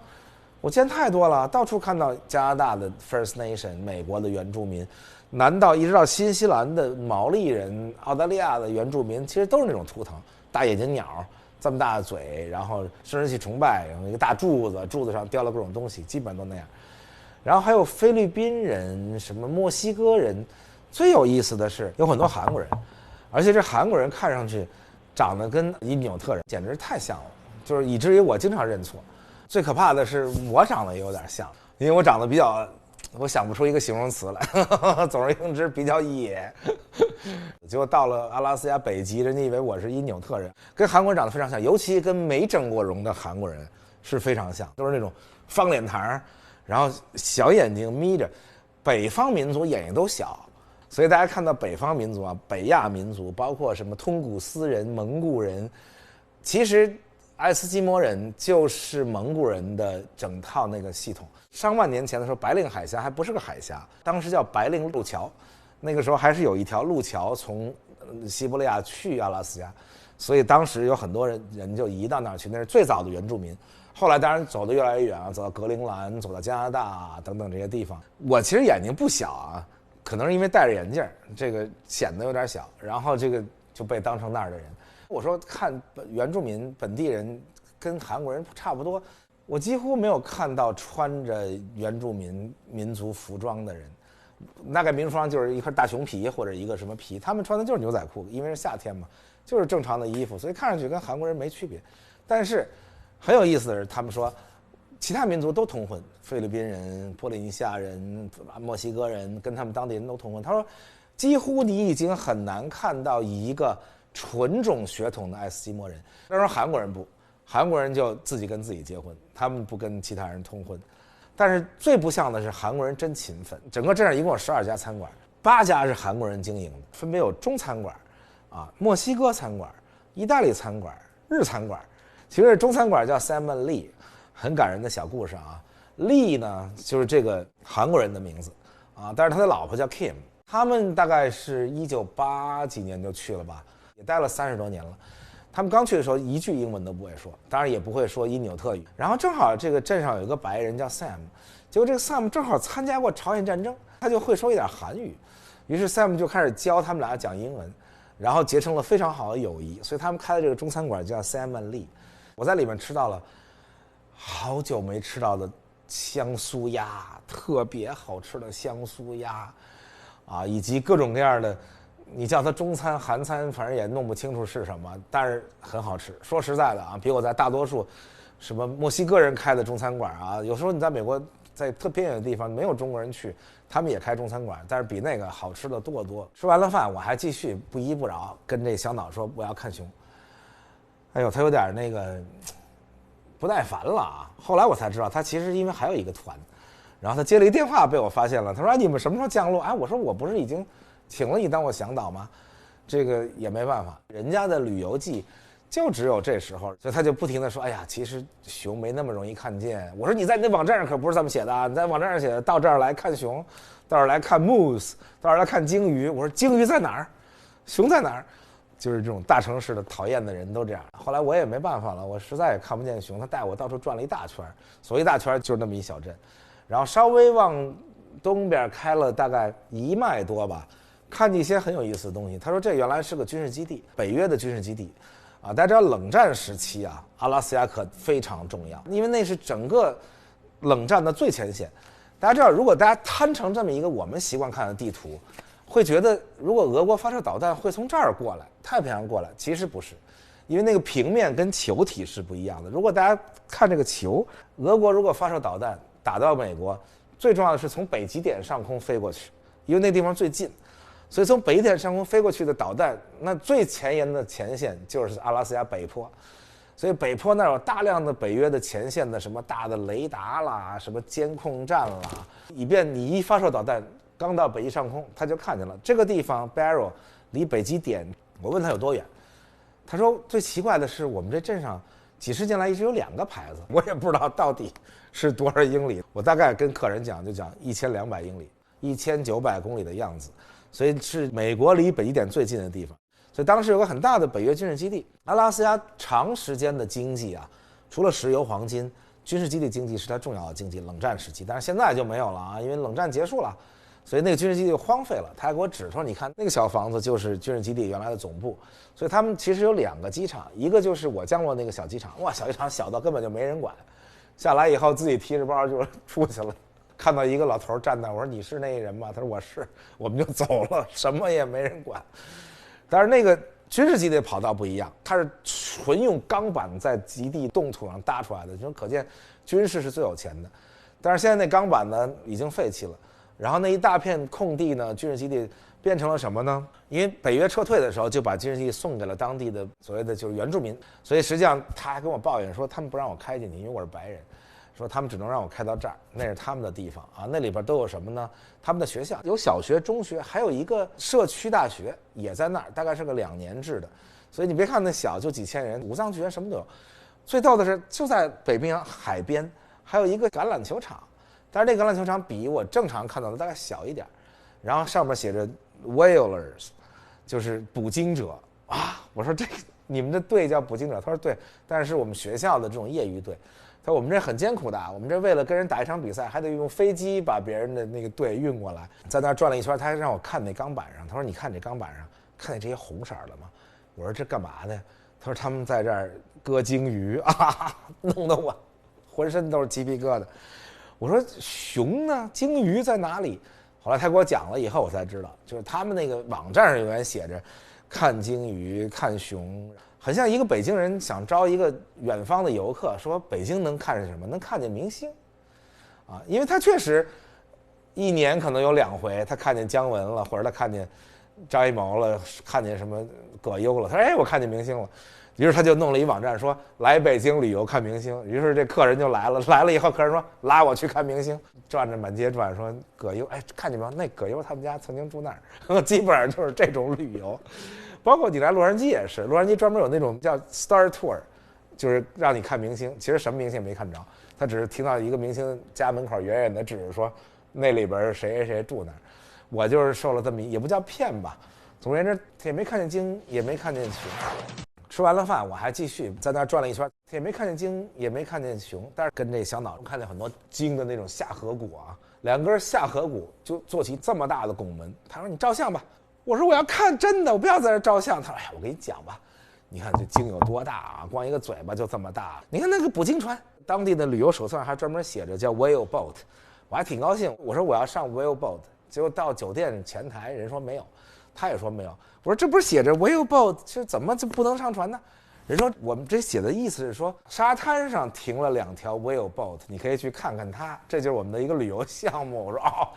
我见太多了，到处看到加拿大的 First Nation、美国的原住民，南到一直到新西兰的毛利人、澳大利亚的原住民，其实都是那种图腾，大眼睛鸟，这么大的嘴，然后生殖器崇拜，然后一个大柱子，柱子上雕了各种东西，基本都那样。然后还有菲律宾人、什么墨西哥人，最有意思的是有很多韩国人，而且这韩国人看上去长得跟因纽特人简直太像了，就是以至于我经常认错。最可怕的是我长得也有点像，因为我长得比较，我想不出一个形容词来，总而言之比较野。结果到了阿拉斯加北极，人家以为我是因纽特人，跟韩国人长得非常像，尤其跟没整过容的韩国人是非常像，都是那种方脸膛，然后小眼睛眯着。北方民族眼睛都小，所以大家看到北方民族啊，北亚民族，包括什么通古斯人、蒙古人，其实爱斯基摩人就是蒙古人的整套那个系统。上万年前的时候，白令海峡还不是个海峡，当时叫白令路桥，那个时候还是有一条路桥从西伯利亚去阿拉斯加，所以当时有很多人就移到那儿去，那是最早的原住民。后来当然走得越来越远啊，走到格陵兰，走到加拿大等等这些地方。我其实眼睛不小啊，可能是因为戴着眼镜，这个显得有点小，然后这个就被当成那儿的人。我说看原住民本地人跟韩国人差不多，我几乎没有看到穿着原住民族服装的人。大概民族服装就是一块大熊皮或者一个什么皮，他们穿的就是牛仔裤，因为是夏天嘛，就是正常的衣服，所以看上去跟韩国人没区别。但是很有意思的是，他们说其他民族都通婚，菲律宾人、波利尼西亚人、墨西哥人跟他们当地人都通婚。他说几乎你已经很难看到一个纯种血统的爱斯基摩人。当然韩国人不，韩国人就自己跟自己结婚，他们不跟其他人通婚。但是最不像的是韩国人真勤奋，整个镇上一共有12家餐馆，8家是韩国人经营的，分别有中餐馆、墨西哥餐馆、意大利餐馆、日餐馆。其实中餐馆叫 Salmon Lee， 很感人的小故事啊。Lee 呢就是这个韩国人的名字啊，但是他的老婆叫 Kim。他们大概是1980几年就去了吧，也待了30多年了。他们刚去的时候一句英文都不会说，当然也不会说因纽特语。然后正好这个镇上有一个白人叫 Sam， 结果这个 Sam 正好参加过朝鲜战争，他就会说一点韩语，于是 Sam 就开始教他们俩讲英文，然后结成了非常好的友谊。所以他们开的这个中餐馆叫 Salmon Lee。我在里面吃到了好久没吃到的香酥鸭，特别好吃的香酥鸭啊，以及各种各样的，你叫它中餐韩餐反正也弄不清楚是什么，但是很好吃。说实在的啊，比我在大多数什么墨西哥人开的中餐馆啊，有时候你在美国在特偏远的地方没有中国人去，他们也开中餐馆，但是比那个好吃的多得多。吃完了饭我还继续不依不饶跟这小脑说我要看熊。哎呦，他有点那个不耐烦了啊！后来我才知道，他其实因为还有一个团，然后他接了一电话被我发现了。他说：“你们什么时候降落？”哎，我说我不是已经请了你当我向导吗？这个也没办法，人家的旅游季就只有这时候，所以他就不停地说：“哎呀，其实熊没那么容易看见。”我说：“你在你的网站上可不是这么写的啊！你在网站上写的，到这儿来看熊，到这儿来看 moose， 到这儿来看鲸鱼。”我说：“鲸鱼在哪儿？熊在哪儿？”就是这种大城市的讨厌的人都这样。后来我也没办法了，我实在也看不见熊，他带我到处转了一大圈，所谓一大圈就是那么一小镇，然后稍微往东边开了大概1迈多吧，看见一些很有意思的东西。他说这原来是个军事基地，北约的军事基地啊。大家知道冷战时期啊，阿拉斯加可非常重要，因为那是整个冷战的最前线。大家知道，如果大家摊成这么一个我们习惯看的地图，会觉得如果俄国发射导弹会从这儿过来，太平洋过来，其实不是，因为那个平面跟球体是不一样的。如果大家看这个球，俄国如果发射导弹打到美国，最重要的是从北极点上空飞过去，因为那地方最近，所以从北极点上空飞过去的导弹，那最前沿的前线就是阿拉斯加北坡，所以北坡那儿有大量的北约的前线的什么大的雷达啦，什么监控站啦，以便你一发射导弹刚到北极上空，他就看见了这个地方 Barrow 离北极点。我问他有多远，他说最奇怪的是我们这镇上几十年来一直有2个牌子，我也不知道到底是多少英里。我大概跟客人讲就讲1200英里， 1900公里的样子，所以是美国离北极点最近的地方。所以当时有个很大的北约军事基地。阿拉斯加长时间的经济啊，除了石油、黄金，军事基地经济是它重要的经济。冷战时期，但是现在就没有了啊，因为冷战结束了，所以那个军事基地就荒废了。他还给我指出，你看那个小房子就是军事基地原来的总部。所以他们其实有2个机场，一个就是我降落那个小机场，哇，小机场小到根本就没人管。下来以后自己提着包就出去了，看到一个老头站那，我说你是那人吗？他说我是，我们就走了，什么也没人管。但是那个军事基地的跑道不一样，它是纯用钢板在极地冻土上搭出来的，就可见军事是最有钱的。但是现在那钢板呢已经废弃了，然后那一大片空地呢，军事基地变成了什么呢？因为北约撤退的时候就把军事基地送给了当地的所谓的就是原住民，所以实际上他还跟我抱怨说他们不让我开进去，因为我是白人，说他们只能让我开到这儿，那是他们的地方啊。那里边都有什么呢？他们的学校有小学、中学，还有一个社区大学也在那儿，大概是个2年制的。所以你别看那小，就几千人，武藏剧院什么都有。最逗的是，就在北冰洋海边还有一个橄榄球场，但是那个橄榄球场比我正常看到的大概小一点，然后上面写着 Whalers， 就是捕鲸者啊。我说这个你们的队叫捕鲸者？他说对，但是我们学校的这种业余队。他说我们这很艰苦的，我们这为了跟人打一场比赛，还得用飞机把别人的那个队运过来，在那转了一圈，他还让我看那钢板上。他说你看这钢板上，看见这些红色的吗？我说这干嘛的？他说他们在这儿割鲸鱼啊，弄得我浑身都是鸡皮疙瘩。我说熊呢？鲸鱼在哪里？后来他给我讲了以后，我才知道，就是他们那个网站上永远写着看鲸鱼、看熊，很像一个北京人想招一个远方的游客，说北京能看见什么？能看见明星啊，因为他确实1年可能有2回，他看见姜文了，或者他看见张艺谋了，看见什么葛优了，他说哎我看见明星了。于是他就弄了一网站说来北京旅游看明星，于是这客人就来了，来了以后客人说拉我去看明星，转着满街转，说葛优，哎看见没有？那葛优他们家曾经住那儿，基本上就是这种旅游。包括你来洛杉矶也是，洛杉矶专门有那种叫 Star Tour， 就是让你看明星，其实什么明星也没看着，他只是听到一个明星家门口远远的指着说那里边谁谁谁住那儿。我就是受了这么也不叫骗吧，总而言之也没看见鲸，也没看见熊。吃完了饭，我还继续在那转了一圈，也没看见鲸，也没看见熊，但是跟这小脑看见很多鲸的那种下颌骨啊，2根下颌骨就做起这么大的拱门。他说你照相吧，我说我要看真的，我不要在这照相。他说哎呀，我给你讲吧，你看这鲸有多大啊，光一个嘴巴就这么大。你看那个捕鲸船，当地的旅游手册上还专门写着叫 whale boat， 我还挺高兴，我说我要上 whale boat， 结果到酒店前台人说没有，他也说没有。我说这不是写着 whale boat， 这怎么就不能上船呢？人说我们这写的意思是说沙滩上停了2条 whale boat， 你可以去看看它，这就是我们的一个旅游项目。我说哦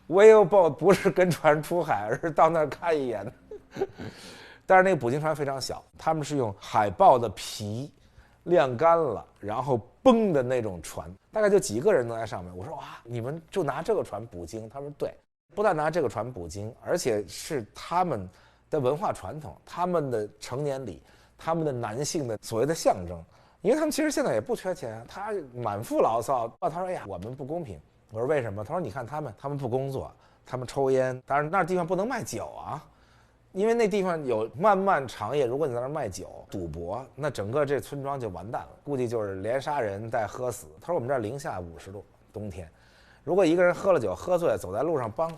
，whale boat 不是跟船出海，而是到那儿看一眼。但是那个捕鲸船非常小，他们是用海豹的皮晾干了，然后绷的那种船，大概就几个人能在上面。我说哇，你们就拿这个船捕鲸？他说对，不但拿这个船捕鲸，而且是他们的文化传统，他们的成年礼，他们的男性的所谓的象征。因为他们其实现在也不缺钱，他满腹牢骚。他说哎呀我们不公平。我说为什么？他说你看他们不工作，他们抽烟，当然那地方不能卖酒啊，因为那地方有漫漫长夜，如果你在那儿卖酒赌博，那整个这村庄就完蛋了，估计就是连杀人带喝死。他说我们这儿零下50度冬天，如果一个人喝了酒喝醉走在路上梆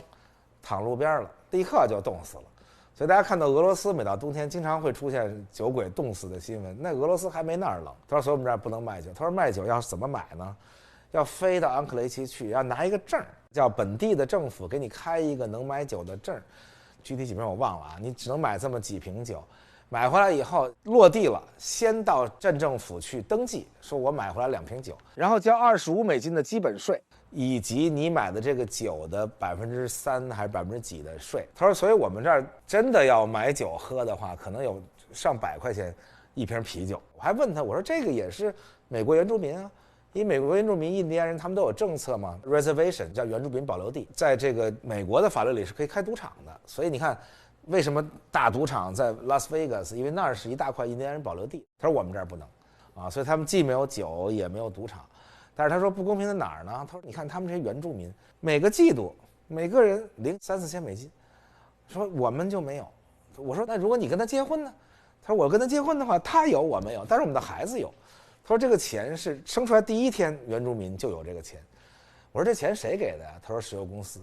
躺路边了，立刻就冻死了。所以大家看到俄罗斯每到冬天经常会出现酒鬼冻死的新闻，那俄罗斯还没那儿冷。他说所以我们这儿不能卖酒。他说卖酒要怎么买呢？要飞到安克雷奇去，要拿一个证，叫本地的政府给你开一个能买酒的证，具体几瓶我忘了啊，你只能买这么几瓶酒，买回来以后落地了，先到镇政府去登记，说我买回来2瓶酒，然后交$25的基本税，以及你买的这个酒的3%还是几的税。他说，所以我们这儿真的要买酒喝的话，可能有上100块钱一瓶啤酒。我还问他，我说这个也是美国原住民啊。因为美国原住民、印第安人他们都有政策嘛 ，reservation 叫原住民保留地，在这个美国的法律里是可以开赌场的。所以你看，为什么大赌场在拉斯维加斯？因为那儿是一大块印第安人保留地。他说我们这儿不能，啊，所以他们既没有酒也没有赌场。但是他说不公平在哪儿呢？他说你看他们这些原住民，每个季度每个人领3-4千美金，说我们就没有。我说那如果你跟他结婚呢？他说我跟他结婚的话，他有我没有，但是我们的孩子有。他说这个钱是生出来第一天原住民就有这个钱。我说这钱谁给的呀？他说石油公司。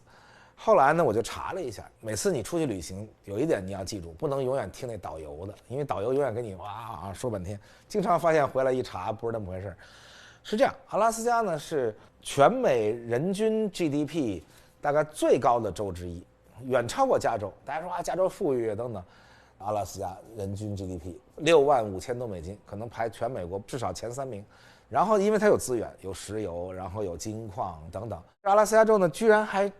后来呢，我就查了一下，每次你出去旅行，有一点你要记住，不能永远听那导游的，因为导游永远跟你哇说半天，经常发现回来一查不是那么回事。是这样，阿拉斯加呢是全美人均 GDP 大概最高的州之一，远超过加州。大家说加州富裕等等，阿拉斯加人均 GDP 65000多美金，可能排全美国至少前3名。然后因为它有资源，有石油，然后有金矿等等，阿拉斯加州呢居然还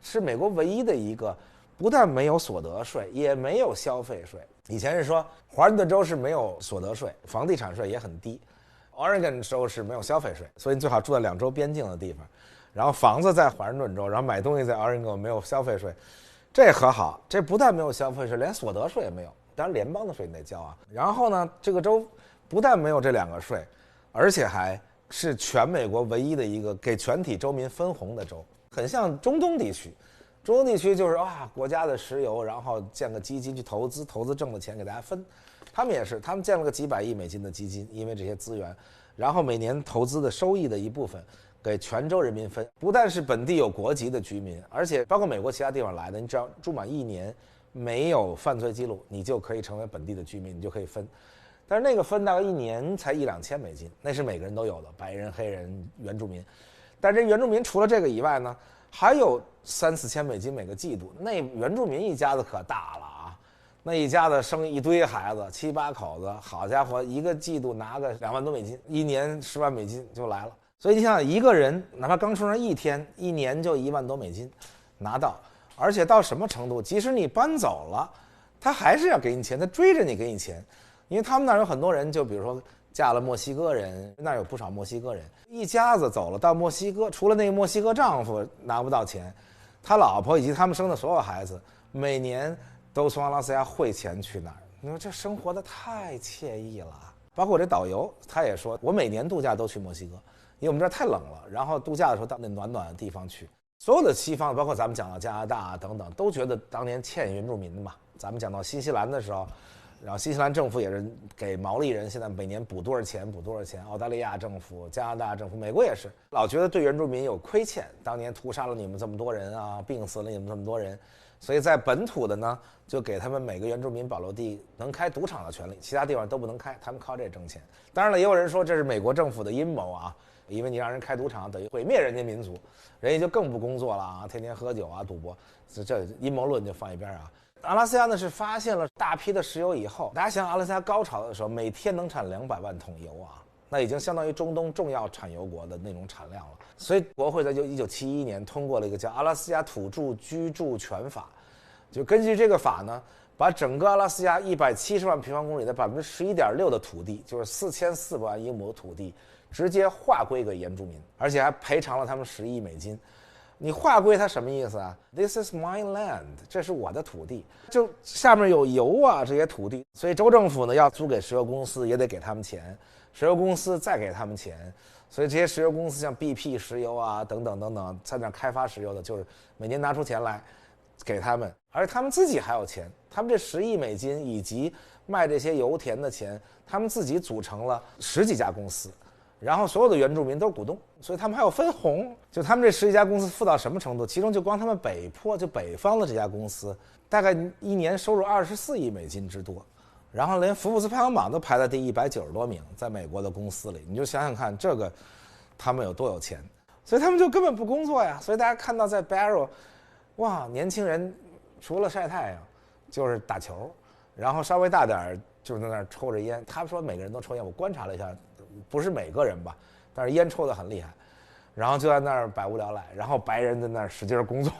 是美国唯一的一个不但没有所得税，也没有消费税。以前是说华盛顿州是没有所得税，房地产税也很低。Oregon 州是没有消费税，所以你最好住在2州边境的地方，然后房子在华盛顿州，然后买东西在 Oregon 没有消费税，这可好，这不但没有消费税，连所得税也没有，当然联邦的税你得交啊。然后呢，这个州不但没有这2个税，而且还是全美国唯一的一个给全体州民分红的州，很像中东地区。中东地区就是国家的石油，然后建个基金去投资，投资挣的钱给大家分。他们也是，他们建了个几百亿美金的基金，因为这些资源，然后每年投资的收益的一部分给全州人民分。不但是本地有国籍的居民，而且包括美国其他地方来的，你只要住满1年，没有犯罪记录，你就可以成为本地的居民，你就可以分。但是那个分大概1年才1-2千美金，那是每个人都有的，白人、黑人、原住民。但是这原住民除了这个以外呢，还有3-4千美金每个季度。那原住民一家子可大了啊，那一家子生一堆孩子，7、8口子，好家伙，一个季度拿个2万多美金，一年10万美金就来了。所以你想想，一个人哪怕刚出生1天，一年就1万多美金拿到，而且到什么程度？即使你搬走了，他还是要给你钱，他追着你给你钱，因为他们那儿有很多人，就比如说嫁了墨西哥人，那儿有不少墨西哥人，一家子走了到墨西哥，除了那个墨西哥丈夫拿不到钱，他老婆以及他们生的所有孩子，每年都从阿拉斯加汇钱去那儿。你说这生活的太惬意了。包括我这导游，他也说，我每年度假都去墨西哥，因为我们这儿太冷了，然后度假的时候到那暖暖的地方去。所有的西方，包括咱们讲到加拿大等等，都觉得当年欠原住民的嘛。咱们讲到新西兰的时候，然后新西兰政府也是给毛利人现在每年补多少钱补多少钱，澳大利亚政府、加拿大政府、美国也是老觉得对原住民有亏欠，当年屠杀了你们这么多人啊，病死了你们这么多人，所以在本土的呢，就给他们每个原住民保留地能开赌场的权利，其他地方都不能开，他们靠这挣钱。当然了，也有人说这是美国政府的阴谋啊，因为你让人开赌场等于毁灭人家民族，人家就更不工作了啊，天天喝酒啊，赌博，这阴谋论就放一边啊。阿拉斯加呢是发现了大批的石油以后，大家想想阿拉斯加高潮的时候，每天能产200万桶油啊，那已经相当于中东重要产油国的那种产量了。所以国会在1971年通过了一个叫《阿拉斯加土著居住权法》，就根据这个法呢，把整个阿拉斯加170万平方公里的11.6%的土地，就是4400万英亩土地，直接划归给原住民，而且还赔偿了他们10亿美金。你划归它什么意思啊 ？This is my land， 这是我的土地，就下面有油啊这些土地，所以州政府呢要租给石油公司也得给他们钱，石油公司再给他们钱，所以这些石油公司像 BP 石油啊等等等等，在那开发石油的，就是每年拿出钱来给他们，而他们自己还有钱，他们这10亿美金以及卖这些油田的钱，他们自己组成了10几家公司。然后所有的原住民都是股东，所以他们还有分红。就他们这10几家公司富到什么程度？其中就光他们北坡，就北方的这家公司，大概一年收入24亿美金之多。然后连福布斯排行榜都排在第190多名，在美国的公司里，你就想想看，这个他们有多有钱。所以他们就根本不工作呀。所以大家看到在 Barrow， 哇，年轻人除了晒太阳就是打球，然后稍微大点就在那儿抽着烟。他们说每个人都抽烟，我观察了一下。不是每个人吧，但是烟抽得很厉害，然后就在那儿百无聊赖，然后白人在那儿使劲工作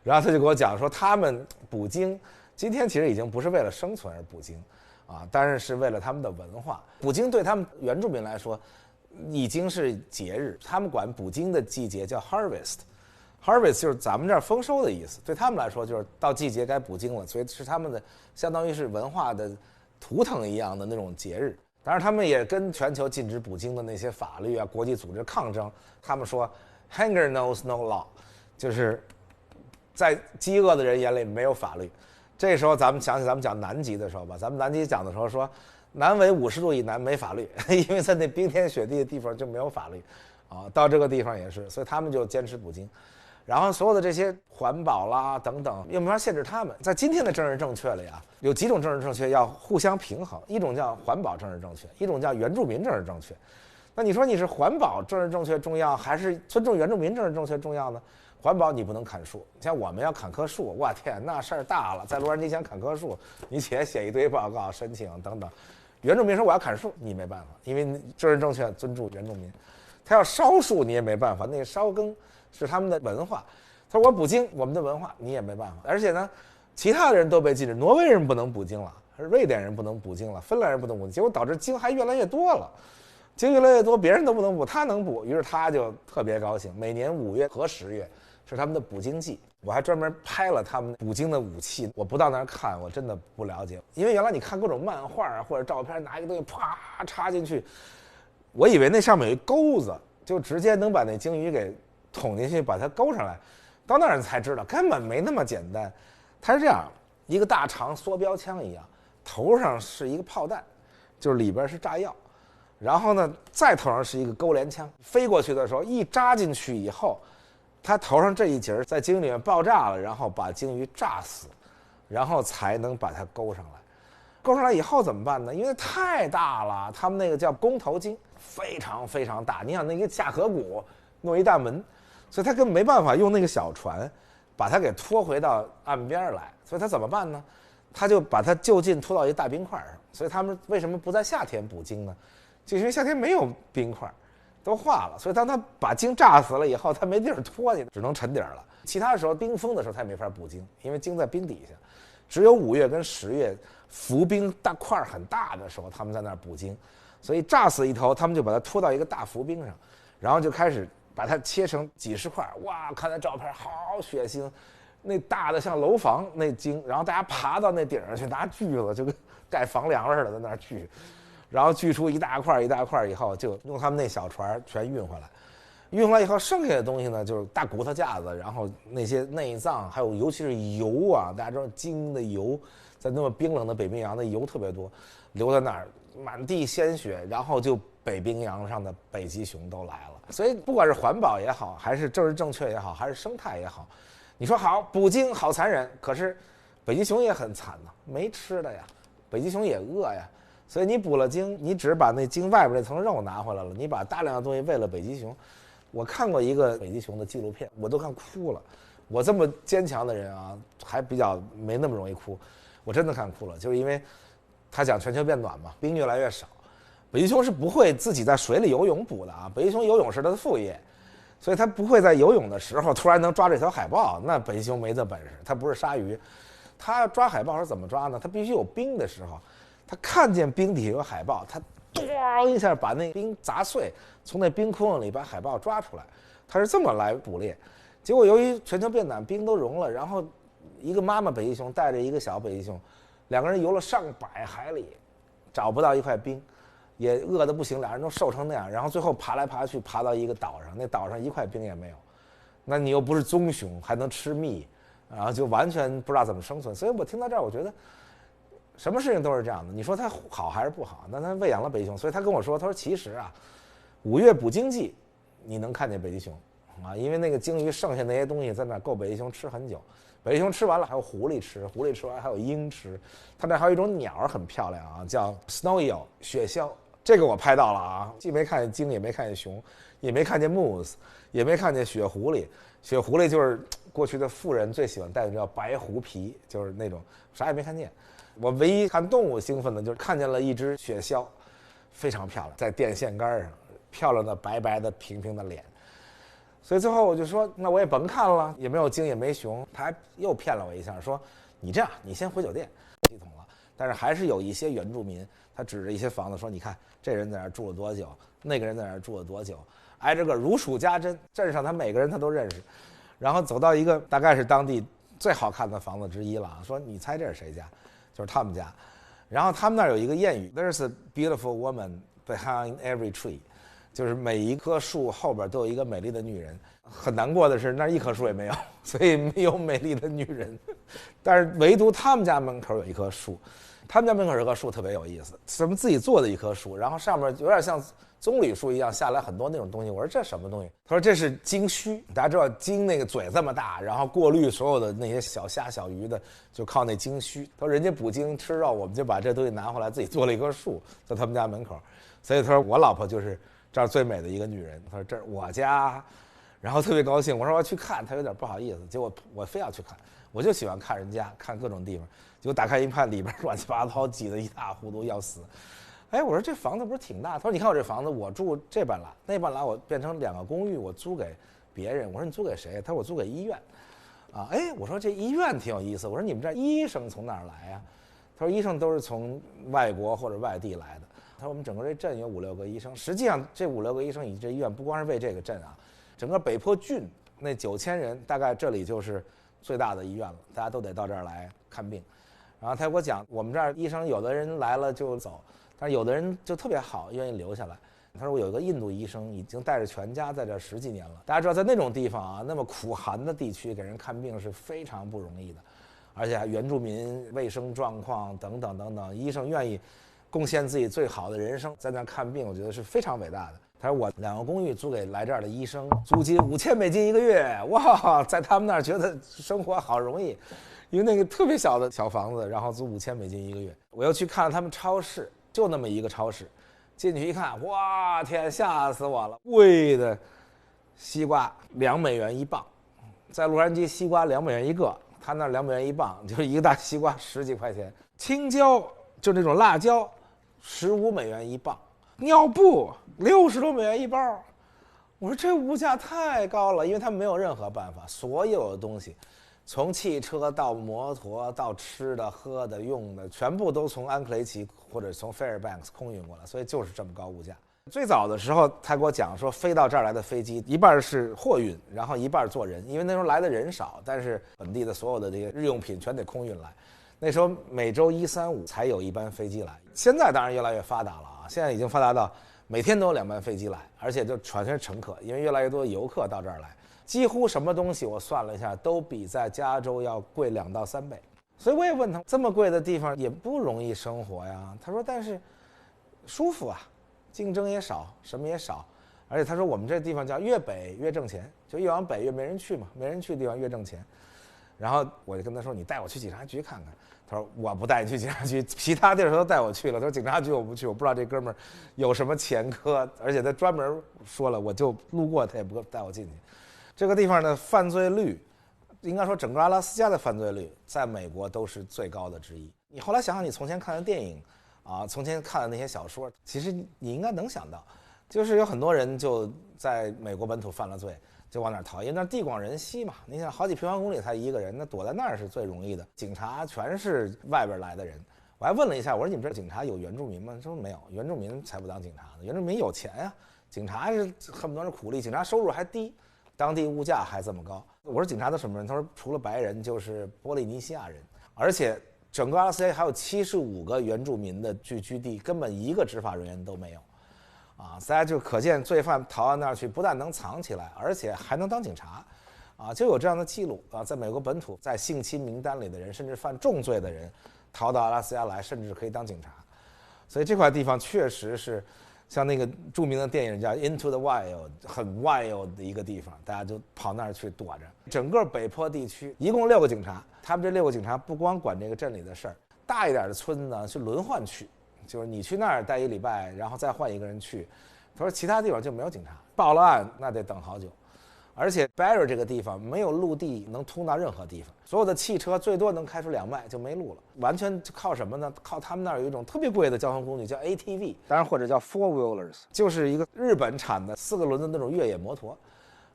然后他就给我讲说，他们捕鲸今天其实已经不是为了生存而捕鲸啊，但是是为了他们的文化。捕鲸对他们原住民来说已经是节日，他们管捕鲸的季节叫 harvest 就是咱们这儿丰收的意思，对他们来说就是到季节该捕鲸了，所以是他们的相当于是文化的图腾一样的那种节日。当然他们也跟全球禁止捕鲸的那些法律啊、国际组织抗争，他们说 Hunger knows no law， 就是在饥饿的人眼里没有法律。这时候咱们想起咱们讲南极的时候吧，咱们南极讲的时候说，南纬50度以南没法律，因为在那冰天雪地的地方就没有法律，啊，到这个地方也是，所以他们就坚持捕鲸。然后所有的这些环保啦等等，又没法限制他们。在今天的政治正确里啊，有几种政治正确要互相平衡，一种叫环保政治正确，一种叫原住民政治正确。那你说你是环保政治正确重要，还是尊重原住民政治正确重要呢？环保你不能砍树，像我们要砍棵树，哇天，那事儿大了，在洛杉矶想砍棵树，你且写一堆报告申请等等。原住民说我要砍树，你没办法，因为政治正确尊重原住民。他要烧树你也没办法，那个烧耕是他们的文化。他说我捕鲸，我们的文化你也没办法。而且呢，其他的人都被禁止，挪威人不能捕鲸了，瑞典人不能捕鲸了，芬兰人不能捕鲸，结果导致鲸还越来越多了。鲸越来越多，别人都不能捕，他能捕，于是他就特别高兴。每年5月和10月是他们的捕鲸季，我还专门拍了他们捕鲸的武器。我不到那儿看，我真的不了解，因为原来你看各种漫画啊或者照片，拿一个东西啪插进去，我以为那上面有一钩子，就直接能把那鲸鱼给捅进去，把它勾上来。到那儿才知道根本没那么简单，它是这样，一个大长梭标枪一样，头上是一个炮弹，就是里边是炸药，然后呢再头上是一个钩镰枪，飞过去的时候一扎进去以后，它头上这一节在鲸鱼里面爆炸了，然后把鲸鱼炸死，然后才能把它勾上来。勾上来以后怎么办呢？因为太大了，他们那个叫公头鲸，非常非常大，你想那个下河谷弄一大门，所以他根本没办法用那个小船把它给拖回到岸边来，所以他怎么办呢？他就把它就近拖到一大冰块上。所以他们为什么不在夏天捕鲸呢？就因为夏天没有冰块，都化了，所以当他把鲸炸死了以后，他没地儿拖去，只能沉底儿了。其他时候冰封的时候他也没法捕鲸，因为鲸在冰底下。只有5月跟10月浮冰大块很大的时候，他们在那儿捕鲸，所以炸死一头，他们就把它拖到一个大浮冰上，然后就开始把它切成几十块。哇，看那照片好血腥，那大的像楼房那鲸，然后大家爬到那顶上去拿锯子，就跟盖房梁似的在那儿锯，然后锯出一大块一大块以后，就用他们那小船全运回来。运回来以后，剩下的东西呢，就是大骨头架子，然后那些内脏，还有尤其是油啊，大家知道鲸的油，在那么冰冷的北冰洋，那油特别多，留在那儿，满地鲜血，然后就北冰洋上的北极熊都来了。所以不管是环保也好，还是政治正确也好，还是生态也好，你说好捕鲸好残忍，可是北极熊也很惨呐，没吃的呀，北极熊也饿呀。所以你捕了鲸，你只把那鲸外边那层肉拿回来了，你把大量的东西喂了北极熊。我看过一个北极熊的纪录片，我都看哭了。我这么坚强的人啊，还比较没那么容易哭，我真的看哭了，就是因为他讲全球变暖嘛，冰越来越少，北极熊是不会自己在水里游泳捕的啊，北极熊游泳是它的副业，所以它不会在游泳的时候突然能抓这条海豹，那北极熊没这本事，它不是鲨鱼。它抓海豹是怎么抓呢？它必须有冰的时候，它看见冰底下有海豹，它咣一下把那冰砸碎，从那冰窟窿里把海豹抓出来，它是这么来捕猎。结果由于全球变暖，冰都融了，然后一个妈妈北极熊带着一个小北极熊，两个人游了上百海里，找不到一块冰，也饿得不行，俩人都瘦成那样，然后最后爬来爬去爬到一个岛上，那岛上一块冰也没有，那你又不是棕熊，还能吃蜜，然后就完全不知道怎么生存。所以我听到这儿，我觉得什么事情都是这样的，你说它好还是不好？那他喂养了北极熊，所以他跟我说，他说其实啊，5月捕鲸季你能看见北极熊啊，因为那个鲸鱼剩下那些东西在那够北极熊吃很久，北极熊吃完了还有狐狸吃，狐狸吃完还有鹰吃，它那还有一种鸟很漂亮啊，叫 snow eel 雪鸮，这个我拍到了啊，既没看见鲸，也没看见熊，也没看见 moose， 也没看见雪狐狸。雪狐狸就是过去的富人最喜欢戴的叫白狐皮，就是那种啥也没看见。我唯一看动物兴奋的就是看见了一只雪鸮，非常漂亮，在电线杆上，漂亮的白白的平平的脸。所以最后我就说，那我也甭看了，也没有鲸也没熊。他还又骗了我一下，说你这样，你先回酒店，系统了。但是还是有一些原住民，他指着一些房子说，你看这人在那儿住了多久，那个人在那儿住了多久，挨着个如数家珍，镇上他每个人他都认识。然后走到一个大概是当地最好看的房子之一了，说你猜这是谁家？就是他们家。然后他们那儿有一个谚语 ，There's a beautiful woman behind every tree，就是每一棵树后边都有一个美丽的女人。很难过的是，那一棵树也没有，所以没有美丽的女人。但是唯独他们家门口有一棵树，他们家门口有棵树特别有意思，他们自己做的一棵树，然后上面有点像棕榈树一样下来很多那种东西。我说这什么东西？他说这是鲸须。大家知道鲸那个嘴这么大，然后过滤所有的那些小虾小鱼的，就靠那鲸须。他说人家捕鲸吃肉，我们就把这东西拿回来自己做了一棵树，在他们家门口。所以他说我老婆就是这儿最美的一个女人。他说这是我家。然后特别高兴，我说我要去看，他有点不好意思，结果我非要去看，我就喜欢看人家，看各种地方，结果打开一看，里边乱七八糟挤得一塌糊涂要死。哎，我说这房子不是挺大？他说你看我这房子，我住这半拉，那半拉我变成2个公寓，我租给别人。我说你租给谁？他说我租给医院。啊，哎，我说这医院挺有意思。我说你们这医生从哪儿来呀？他说医生都是从外国或者外地来的。他说我们整个这镇有5、6个医生，实际上这5、6个医生以及这医院不光是为这个镇啊。整个北坡郡那9000人，大概这里就是最大的医院了，大家都得到这儿来看病。然后他给我讲，我们这儿医生有的人来了就走，但是有的人就特别好，愿意留下来。他说我有一个印度医生，已经带着全家在这儿10几年了。大家知道，在那种地方啊，那么苦寒的地区给人看病是非常不容易的，而且还原住民卫生状况等等等等，医生愿意贡献自己最好的人生在那儿看病，我觉得是非常伟大的。他说我2个公寓租给来这儿的医生，租金$5000一个月，哇，在他们那儿觉得生活好容易，因为那个特别小的小房子，然后租$5000一个月。我又去看了他们超市，就那么一个超市，进去一看，哇天，吓死我了！贵的西瓜$2一磅，在洛杉矶西瓜$2一个，他那$2一磅，就是一个大西瓜10几块钱。青椒就那种辣椒$15一磅。尿布$60多一包，我说这物价太高了，因为他们没有任何办法，所有的东西，从汽车到摩托到吃的、喝的、用的，全部都从安克雷奇或者从 Fairbanks 空运过来，所以就是这么高物价。最早的时候，他给我讲说，飞到这儿来的飞机一半是货运，然后一半坐人，因为那时候来的人少，但是本地的所有的这些日用品全得空运来。那时候每周1、3、5才有一班飞机来，现在当然越来越发达了啊！现在已经发达到每天都有2班飞机来，而且就全是乘客，因为越来越多的游客到这儿来，几乎什么东西我算了一下，都比在加州要贵2到3倍。所以我也问他，这么贵的地方也不容易生活呀？他说，但是舒服啊，竞争也少，什么也少，而且他说我们这地方叫越北越挣钱，就越往北越没人去嘛，没人去的地方越挣钱。然后我就跟他说，你带我去警察局看看。他说我不带你去警察局，其他地儿都带我去了。他说警察局我不去，我不知道这哥们儿有什么前科，而且他专门说了，我就路过他也不带我进去。这个地方的犯罪率，应该说整个阿拉斯加的犯罪率在美国都是最高的之一。你后来想想，你从前看的电影啊，从前看的那些小说，其实你应该能想到，就是有很多人就在美国本土犯了罪，就往哪儿逃，因为那地广人稀嘛。你想，好几平方公里才一个人，那躲在那儿是最容易的。警察全是外边来的人。我还问了一下，我说你们这警察有原住民吗？他说没有，原住民才不当警察呢。原住民有钱呀，警察是恨不得是苦力，警察收入还低，当地物价还这么高。我说警察都什么人？他说除了白人就是波利尼西亚人，而且整个阿拉斯加还有75个原住民的聚居地，根本一个执法人员都没有。啊，大家就可见罪犯逃到那儿去，不但能藏起来，而且还能当警察，啊，就有这样的记录啊，在美国本土，在性侵名单里的人，甚至犯重罪的人，逃到阿拉斯加来，甚至可以当警察，所以这块地方确实是像那个著名的电影叫《Into the Wild》，很 wild 的一个地方，大家就跑那儿去躲着。整个北坡地区一共6个警察，他们这6个警察不光管这个镇里的事儿，大一点的村子呢是轮换去。就是你去那儿待1礼拜，然后再换一个人去。他说其他地方就没有警察，报了案那得等好久。而且 Barry 这个地方没有陆地能通到任何地方，所有的汽车最多能开出2迈就没路了，完全靠什么呢？靠他们那儿有一种特别贵的交通工具叫 ATV， 当然或者叫 Four Wheelers， 就是一个日本产的4个轮的那种越野摩托。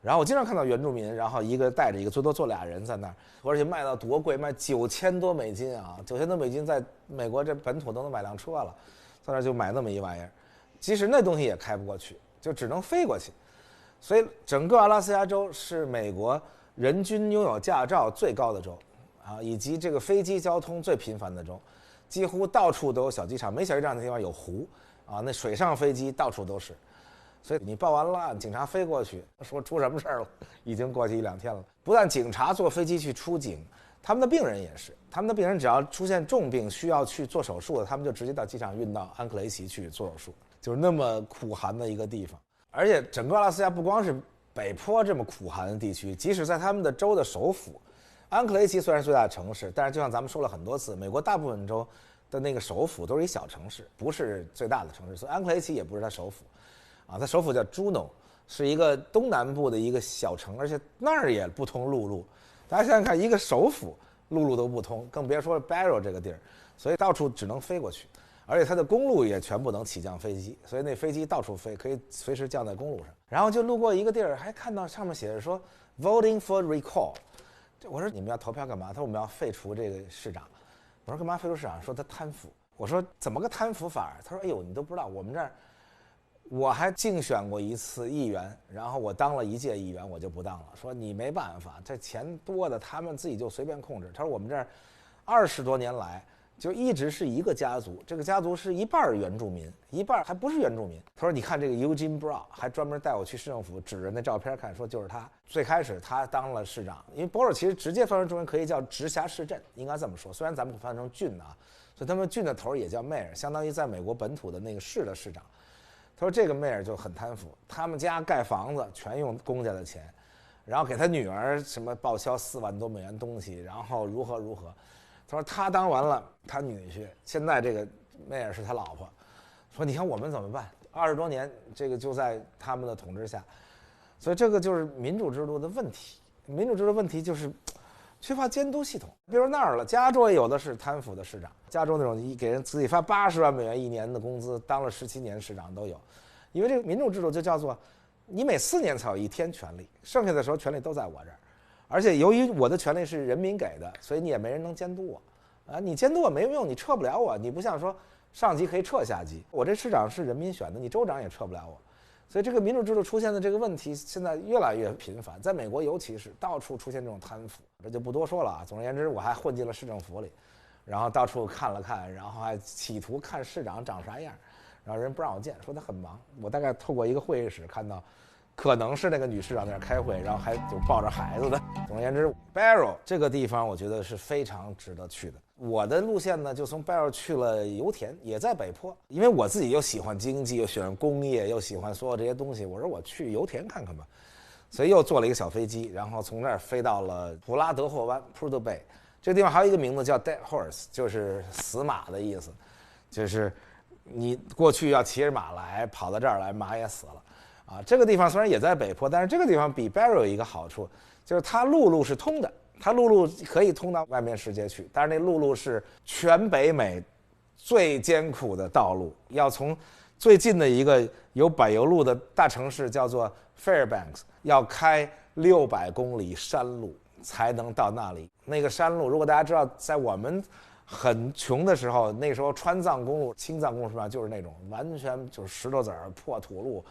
然后我经常看到原住民，然后一个带着一个，最多坐2人在那儿，而且卖到多贵，卖$9000多啊，$9000多在美国这本土都能买辆车了，在那儿就买那么一玩意儿，即使那东西也开不过去，就只能飞过去。所以整个阿拉斯加州是美国人均拥有驾照最高的州，啊，以及这个飞机交通最频繁的州，几乎到处都有小机场，没小机场的地方有湖，啊，那水上飞机到处都是。所以你报完了案，警察飞过去说出什么事儿了，已经过去1-2天了。不但警察坐飞机去出警，他们的病人也是，他们的病人只要出现重病需要去做手术的，他们就直接到机场运到安克雷奇去做手术，就是那么苦寒的一个地方。而且整个阿拉斯加不光是北坡这么苦寒的地区，即使在他们的州的首府安克雷奇虽然是最大的城市，但是就像咱们说了很多次，美国大部分州的那个首府都是一小城市，不是最大的城市，所以安克雷奇也不是它首府，它首府叫 Juneau， 是一个东南部的一个小城，而且那儿也不通陆路。大家想想看，一个首府陆路都不通，更别说 Barrow 这个地儿，所以到处只能飞过去，而且它的公路也全部能起降飞机，所以那飞机到处飞，可以随时降在公路上。然后就路过一个地儿，还看到上面写着说 Voting for Recall。我说你们要投票干嘛？他说我们要废除这个市长。我说干嘛废除市长？说他贪腐。我说怎么个贪腐法？他说哎呦，你都不知道，我们这儿我还竞选过一次议员，然后我当了1届议员，我就不当了。说你没办法，这钱多的他们自己就随便控制。他说我们这儿20多年来就一直是一个家族，这个家族是一半原住民，一半还不是原住民。他说你看这个 Eugene Brown 还专门带我去市政府指着那照片看，说就是他。最开始他当了市长，因为 Borough 其实直接翻成中文可以叫直辖市镇，应该这么说，虽然咱们翻成郡啊，所以他们郡的头也叫 mayor， 相当于在美国本土的那个市的市长。他说这个 mayor 就很贪腐，他们家盖房子全用公家的钱，然后给他女儿什么报销4万多美元东西，然后如何如何。他说他当完了，他女婿现在这个 mayor 是他老婆，说你看我们怎么办？20多年这个就在他们的统治下，所以这个就是民主制度的问题。民主制度问题就是缺乏监督系统。比如那儿了，加州也有的是贪腐的市长，加州那种给人自己发80万美元一年的工资，当了17年市长都有。因为这个民主制度就叫做，你每4年才有1天权利，剩下的时候权利都在我这儿。而且由于我的权利是人民给的，所以你也没人能监督我，你监督我没有用，你撤不了我，你不像说上级可以撤下级，我这市长是人民选的，你州长也撤不了我。所以这个民主制度出现的这个问题现在越来越频繁，在美国尤其是到处出现这种贪腐，这就不多说了啊。总而言之，我还混进了市政府里，然后到处看了看，然后还企图看市长长啥样，然后人不让我见，说他很忙。我大概透过一个会议室看到可能是那个女市长在那开会，然后还就抱着孩子的。总而言之 Barrow 这个地方我觉得是非常值得去的。我的路线呢就从 Barrow 去了油田，也在北坡，因为我自己又喜欢经济，又喜欢工业，又喜欢所有这些东西，我说我去油田看看吧，所以又坐了一个小飞机，然后从这儿飞到了普拉德霍湾 Prudhoe Bay。 这个地方还有一个名字叫 Dead Horse， 就是死马的意思，就是你过去要骑着马来，跑到这儿来，马也死了。这个地方虽然也在北坡，但是这个地方比 Barrow 有一个好处，就是它陆路是通的，它陆路可以通到外面世界去，但是那陆路是全北美最艰苦的道路，要从最近的一个有柏油路的大城市叫做 Fairbanks， 要开600公里山路才能到那里。那个山路如果大家知道，在我们很穷的时候，那时候川藏公路、青藏公路是吧，就是那种完全就是石头子儿破土路，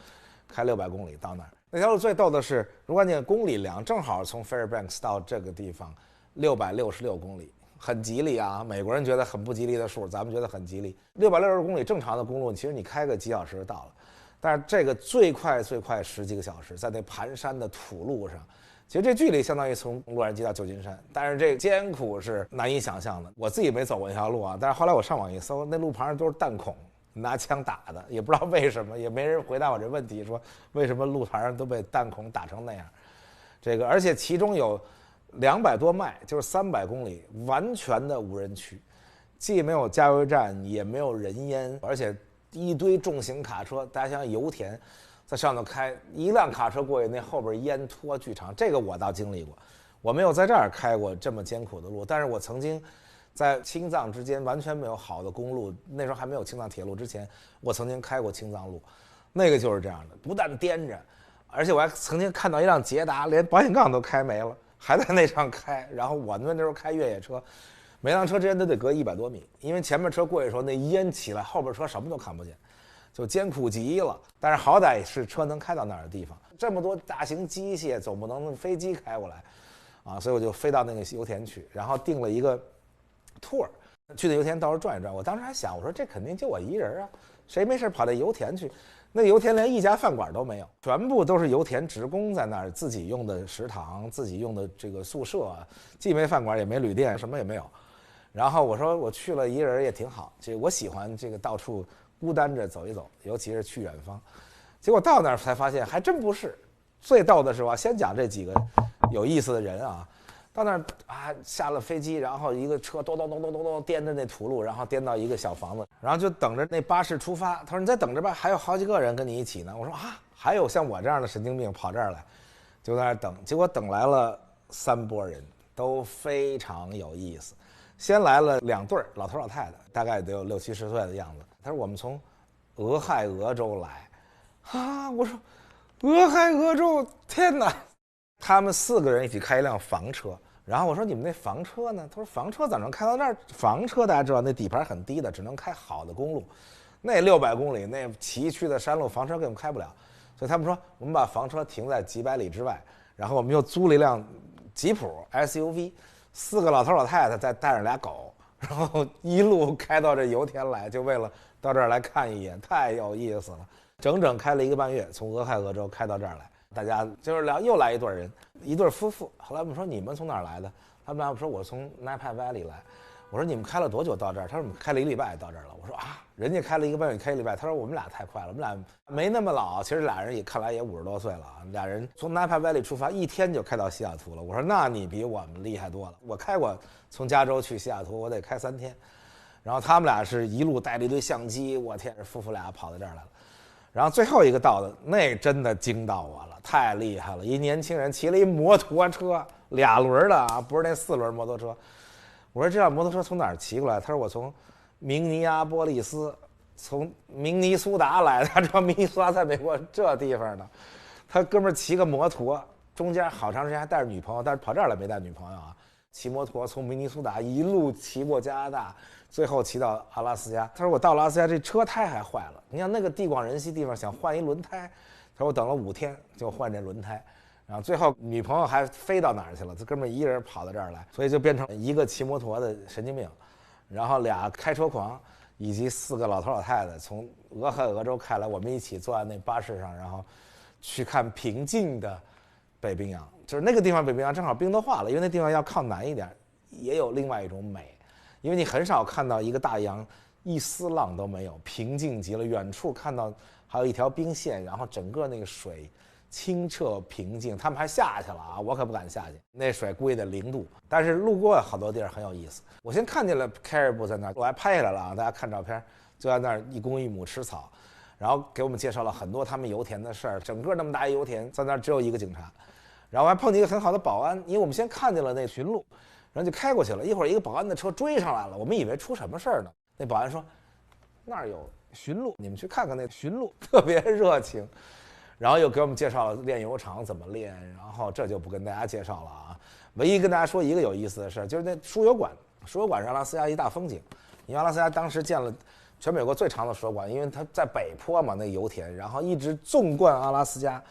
开600公里到那儿。那条路最逗的是，如果按公里量，正好从 Fairbanks 到这个地方666公里，很吉利啊。美国人觉得很不吉利的数，咱们觉得很吉利。660公里正常的公路，其实你开个几小时就到了，但是这个最快10几个小时，在那盘山的土路上。其实这距离相当于从洛杉矶到旧金山，但是这艰苦是难以想象的。我自己没走过那条路啊，但是后来我上网一搜，那路旁上都是弹孔，拿枪打的，也不知道为什么，也没人回答我这问题，说为什么路牌上都被弹孔打成那样。这个而且其中有200多迈，就是300公里，完全的无人区，既没有加油站，也没有人烟，而且一堆重型卡车。大家想想油田，在上头开一辆卡车过去，那后边烟拖巨长。这个我倒经历过，我没有在这儿开过这么艰苦的路，但是我曾经在青藏之间完全没有好的公路，那时候还没有青藏铁路之前，我曾经开过青藏路，那个就是这样的，不但颠着，而且我还曾经看到一辆捷达连保险杠都开没了，还在那上开。然后我们那时候开越野车，每辆车之间都得隔100多米，因为前面车过去的时候那烟起来，后边车什么都看不见，就艰苦极了。但是好歹是车能开到那儿的地方，这么多大型机械总不能用飞机开过来啊，所以我就飞到那个油田去，然后订了一个 tour， 去那油田到处转一转。我当时还想，我说这肯定就我一人啊，谁没事跑到油田去？那油田连一家饭馆都没有，全部都是油田职工在那儿自己用的食堂，自己用的这个宿舍，既没饭馆也没旅店，什么也没有。然后我说我去了一个人也挺好，这我喜欢这个到处孤单着走一走，尤其是去远方。结果到那儿才发现还真不是。最逗的是吧，先讲这几个有意思的人啊。到那儿啊，下了飞机，然后一个车咚咚咚咚咚咚颠着那土路，然后颠到一个小房子，然后就等着那巴士出发。他说：“你再等着吧，还有好几个人跟你一起呢。”我说：“啊，还有像我这样的神经病跑这儿来，就在那儿等。”结果等来了3拨人，都非常有意思。先来了2对老头老太太，大概得有60、70岁的样子。他说：“我们从俄亥俄州来。”啊，我说：“俄亥俄州，天哪！”他们4个人一起开一辆房车，然后我说：“你们那房车呢？”他说：“房车咋能开到那儿？房车大家知道那底盘很低的，只能开好的公路，那600公里那崎岖的山路，房车根本开不了。所以他们说我们把房车停在几百里之外，然后我们又租了一辆吉普 SUV，4个老头老太太再带着俩狗，然后一路开到这油田来，就为了到这儿来看一眼，太有意思了。整整开了1个半月，从俄亥俄州开到这儿来。”大家就是聊，又来一对人，一对夫妇。后来我们说：“你们从哪儿来的？”他们俩说：“我从 Napa Valley 来。”我说：“你们开了多久到这儿？”他说：“我们开了1个礼拜到这儿了。”我说：“啊，人家开了1个半月，开1个礼拜。”他说：“我们俩太快了，我们俩没那么老。其实俩人也看来也50多岁了啊。俩人从 Napa Valley 出发，1天就开到西雅图了。”我说：“那你比我们厉害多了。我开过从加州去西雅图，我得开3天。然后他们俩是一路带了一堆相机，我天，夫妇俩跑到这儿来了。然后最后一个到的，那真的惊到我了，太厉害了！一年轻人骑了一摩托车，2轮的啊，不是那4轮摩托车。我说这辆摩托车从哪儿骑过来？他说我从明尼阿波利斯，从明尼苏达来的。他知道明尼苏达在美国这地方呢。他哥们儿骑个摩托，中间好长时间还带着女朋友，但是跑这儿来没带女朋友啊。骑摩托从明尼苏达一路骑过加拿大，最后骑到阿拉斯加。他说我到了阿拉斯加，这车胎还坏了。你看那个地广人稀地方，想换一轮胎，他说我等了5天就换这轮胎。然后最后女朋友还飞到哪儿去了？这哥们儿一个人跑到这儿来，所以就变成一个骑摩托的神经病，然后俩开车狂，以及4个老头老太太从俄亥俄州开来，我们一起坐在那巴士上，然后去看平静的北冰洋。就是那个地方北冰洋正好冰都化了，因为那地方要靠南一点，也有另外一种美，因为你很少看到一个大洋一丝浪都没有，平静极了。远处看到还有一条冰线，然后整个那个水清澈平静。他们还下去了啊，我可不敢下去，那水估计得0度。但是路过好多地儿很有意思。我先看见了 caribou 在那儿，我还拍下来了啊，大家看照片，就在那儿一公一母吃草，然后给我们介绍了很多他们油田的事儿。整个那么大一油田，在那儿只有1个警察。然后还碰见一个很好的保安，因为我们先看见了那巡路，然后就开过去了。一会儿一个保安的车追上来了，我们以为出什么事儿呢。那保安说：“那儿有巡路，你们去看看那巡路。”特别热情，然后又给我们介绍了炼油厂怎么炼，然后这就不跟大家介绍了啊。唯一跟大家说一个有意思的事，就是那输油管，输油管是阿拉斯加一大风景。因为阿拉斯加当时建了全美国最长的输油管，因为它在北坡嘛，那油田，然后一直纵贯阿拉斯加。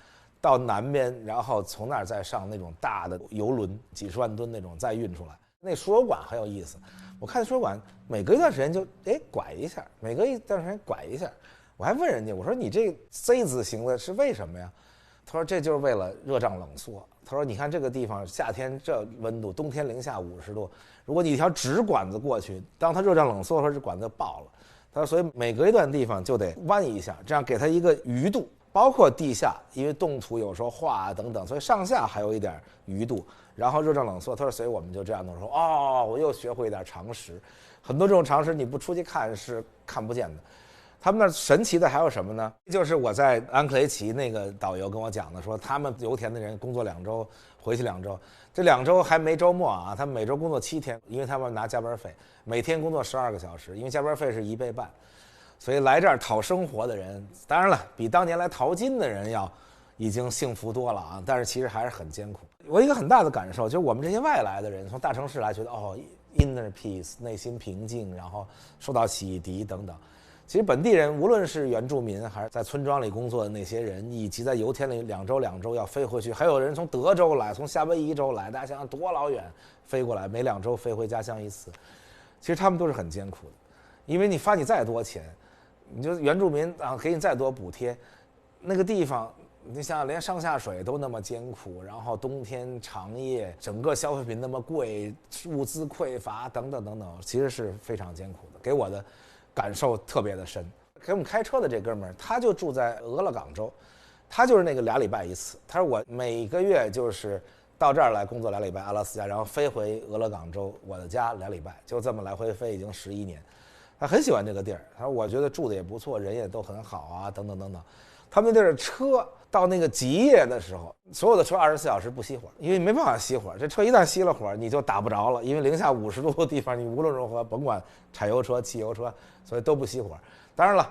到南边，然后从那儿再上那种大的油轮，几十万吨那种，再运出来。那输油管很有意思，我看输油管每隔一段时间就拐一下，每隔一段时间拐一下。我还问人家，我说你这 Z 字形的是为什么呀？他说这就是为了热胀冷缩。他说你看这个地方夏天这温度，冬天零下50度，如果你一条直管子过去，当它热胀冷缩的时候，这管子就爆了。他说所以每隔一段地方就得弯一下，这样给它一个余度。包括地下，因为冻土有时候化啊等等，所以上下还有一点余度，然后热胀冷缩。他说，所以我们就这样弄。说哦，我又学会一点常识，很多这种常识你不出去看是看不见的。他们那神奇的还有什么呢？就是我在安克雷奇那个导游跟我讲的，说他们油田的人工作2周，回去2周，这2周还没周末啊，他们每周工作7天，因为他们拿加班费，每天工作12个小时，因为加班费是1倍半。所以来这儿讨生活的人，当然了，比当年来淘金的人要已经幸福多了啊，但是其实还是很艰苦。我一个很大的感受就是我们这些外来的人从大城市来，觉得哦 inner peace 内心平静，然后受到洗涤等等。其实本地人无论是原住民还是在村庄里工作的那些人，以及在油田里2周要飞回去，还有人从德州来，从夏威夷州来，大家想想多老远飞过来，每2周飞回家乡一次，其实他们都是很艰苦的，因为你发你再多钱。你就原住民啊，给你再多补贴，那个地方你想想连上下水都那么艰苦，然后冬天长夜，整个消费品那么贵，物资匮乏等等等等，其实是非常艰苦的，给我的感受特别的深。给我们开车的这哥们儿，他就住在俄勒冈州，他就是那个2礼拜一次，他说我每个月就是到这儿来工作2礼拜，阿拉斯加，然后飞回俄勒冈州我的家2礼拜，就这么来回飞已经11年。他很喜欢这个地儿，他说我觉得住的也不错，人也都很好啊，等等等等。他们那地儿车到那个极夜的时候，所有的车24小时不熄火，因为没办法熄火，这车一旦熄了火，你就打不着了，因为零下50度的地方，你无论如何甭管柴油车、汽油车，所以都不熄火。当然了，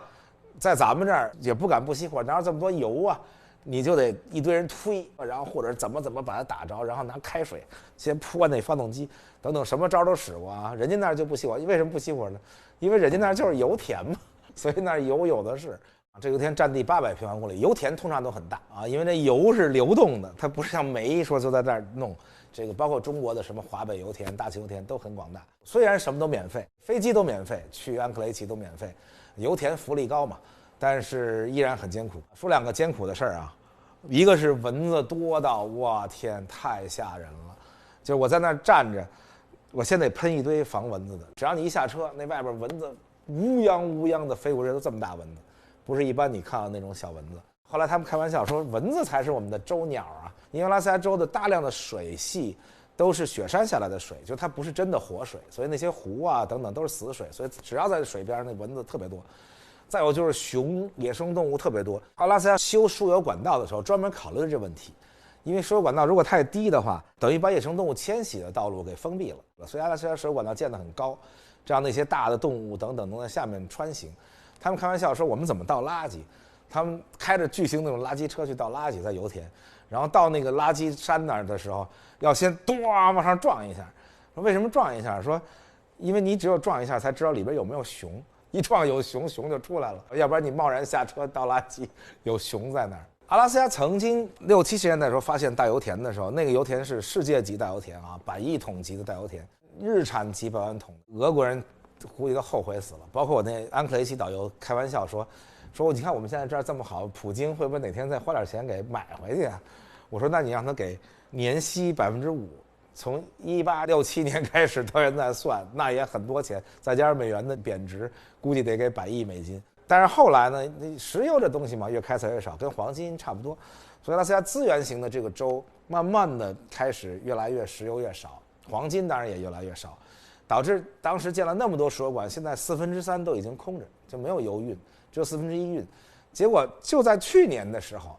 在咱们这儿也不敢不熄火，哪有这么多油啊？你就得一堆人推，然后或者怎么把它打着，然后拿开水先泼那发动机，等等什么招都使过啊。人家那儿就不熄火，为什么不熄火呢？因为人家那儿就是油田嘛，所以那儿油有的是。这油田占地800平方公里，油田通常都很大啊，因为这油是流动的，它不是像煤说就在这儿弄。这个包括中国的什么华北油田、大庆油田都很广大。虽然什么都免费，飞机都免费，去安克雷奇都免费，油田福利高嘛，但是依然很艰苦。说2个艰苦的事儿啊，一个是蚊子多到我天太吓人了，就是我在那儿站着，我先得喷一堆防蚊子的，只要你一下车，那外边蚊子乌泱乌泱的飞过去，都这么大蚊子，不是一般你看到那种小蚊子。后来他们开玩笑说，蚊子才是我们的州鸟啊，因为阿拉斯加州的大量的水系都是雪山下来的水，就它不是真的活水，所以那些湖啊等等都是死水，所以只要在水边上，那蚊子特别多。再有就是熊，野生动物特别多。阿拉斯加修输油管道的时候，专门考虑了这问题，因为输油管道如果太低的话，等于把野生动物迁徙的道路给封闭了，所以阿拉斯加输油管道建得很高，这样那些大的动物等等能在下面穿行。他们开玩笑说，我们怎么倒垃圾？他们开着巨型那种垃圾车去倒垃圾，在油田，然后到那个垃圾山那儿的时候，要先咚往上撞一下。说为什么撞一下？说因为你只有撞一下才知道里边有没有熊。一撞有熊，熊就出来了，要不然你贸然下车倒垃圾，有熊在那儿。阿拉斯加曾经60、70年代的时候发现大油田的时候，那个油田是世界级大油田啊，100亿桶级的大油田，日产几百万桶，俄国人估计都后悔死了。包括我那安克雷奇导游开玩笑说你看我们现在这儿这么好，普京会不会哪天再花点钱给买回去啊？我说那你让他给年息5%。从1867年开始到现在算，那也很多钱，再加上美元的贬值，估计得给100亿美金。但是后来呢，石油这东西嘛，越开采越少，跟黄金差不多，所以阿拉斯加资源型的这个州，慢慢的开始越来越石油越少，黄金当然也越来越少，导致当时建了那么多输油管，现在3/4都已经空着，就没有油运，只有1/4运。结果就在去年的时候。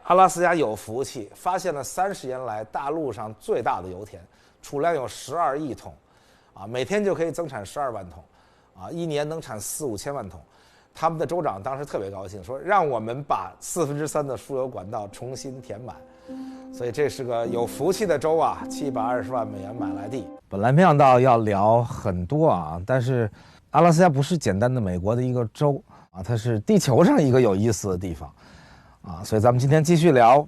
阿拉斯加有福气，发现了30年来大陆上最大的油田，储量有12亿桶，啊，每天就可以增产12万桶，啊，一年能产4、5千万桶。他们的州长当时特别高兴，说让我们把3/4的输油管道重新填满。所以这是个有福气的州啊，720万美元买来地。本来没想到要聊很多啊，但是阿拉斯加不是简单的美国的一个州啊，它是地球上一个有意思的地方。啊，所以咱们今天继续聊，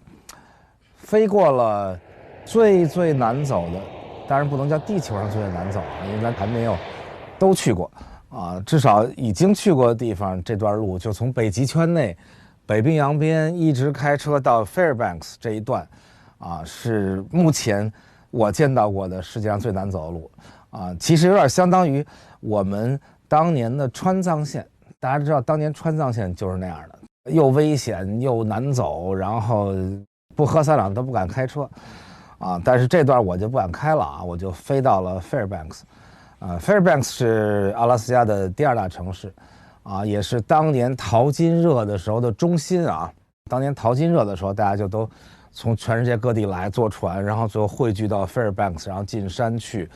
飞过了最难走的，当然不能叫地球上最难走啊，因为咱还没有都去过啊，至少已经去过的地方，这段路就从北极圈内北冰洋边一直开车到 Fairbanks 这一段，啊，是目前我见到过的世界上最难走的路啊，其实有点相当于我们当年的川藏线，大家知道当年川藏线就是那样的。又危险又难走，然后不喝3两都不敢开车，啊！但是这段我就不敢开了啊，我就飞到了 Fairbanks， Fairbanks 是阿拉斯加的第2大城市，啊，也是当年淘金热的时候的中心啊。当年淘金热的时候，大家就都从全世界各地来坐船，然后最后汇聚到 Fairbanks， 然后进山去，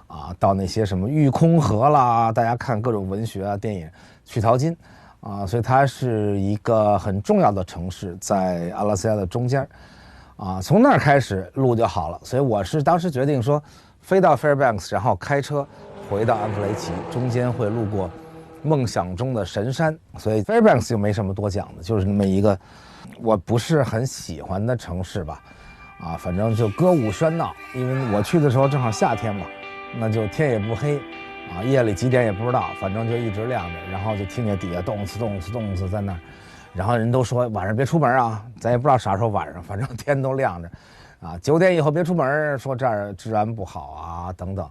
啊，到那些什么玉空河啦，大家看各种文学啊、电影去淘金。啊，所以它是一个很重要的城市，在阿拉斯加的中间，啊，从那儿开始路就好了。所以我是当时决定说，飞到 Fairbanks， 然后开车回到安克雷奇，中间会路过梦想中的神山。所以 Fairbanks 就没什么多讲的，就是那么一个我不是很喜欢的城市吧，啊，反正就歌舞喧闹。因为我去的时候正好夏天嘛，那就天也不黑，夜里几点也不知道，反正就一直亮着，然后就听见底下动次在那儿，然后人都说晚上别出门啊，咱也不知道啥时候晚上，反正天都亮着，9点以后别出门，说这儿治安不好啊等等，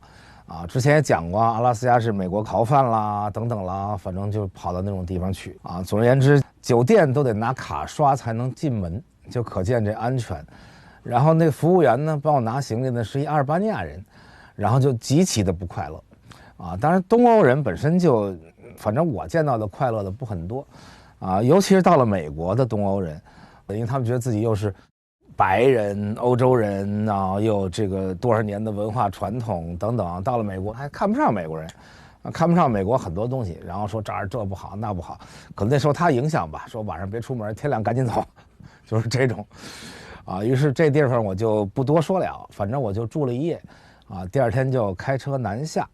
之前也讲过，阿拉斯加是美国逃犯啦等等啦，反正就跑到那种地方去总而言之，酒店都得拿卡刷才能进门，就可见这安全。然后那个服务员呢，帮我拿行李呢是一阿尔巴尼亚人，然后就极其的不快乐。当然东欧人本身就，反正我见到的快乐的不很多，尤其是到了美国的东欧人，因为他们觉得自己又是白人、欧洲人又有这个多少年的文化传统等等，到了美国还看不上美国人，看不上美国很多东西，然后说这儿这不好那不好，可能那受他影响吧，说晚上别出门，天亮赶紧走，就是这种，于是这地方我就不多说了，反正我就住了一夜，第二天就开车南下。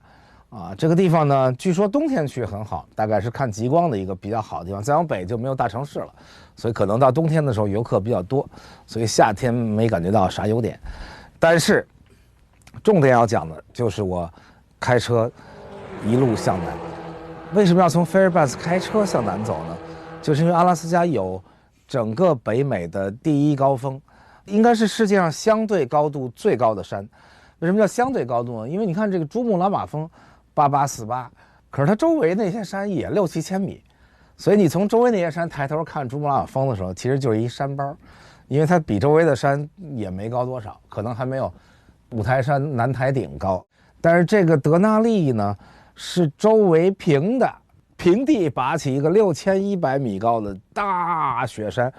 这个地方呢，据说冬天去很好，大概是看极光的一个比较好的地方。再往北就没有大城市了，所以可能到冬天的时候游客比较多，所以夏天没感觉到啥优点。但是，重点要讲的就是我开车一路向南。为什么要从 Fairbanks 开车向南走呢？就是因为阿拉斯加有整个北美的第一高峰，应该是世界上相对高度最高的山。为什么叫相对高度呢？因为你看这个珠穆朗玛峰8848，可是它周围那些山也6、7千米，所以你从周围那些山抬头看珠穆朗玛峰的时候，其实就是一山包，因为它比周围的山也没高多少，可能还没有五台山南台顶高。但是这个德纳利呢，是周围平的，平地拔起一个6100米高的大雪山。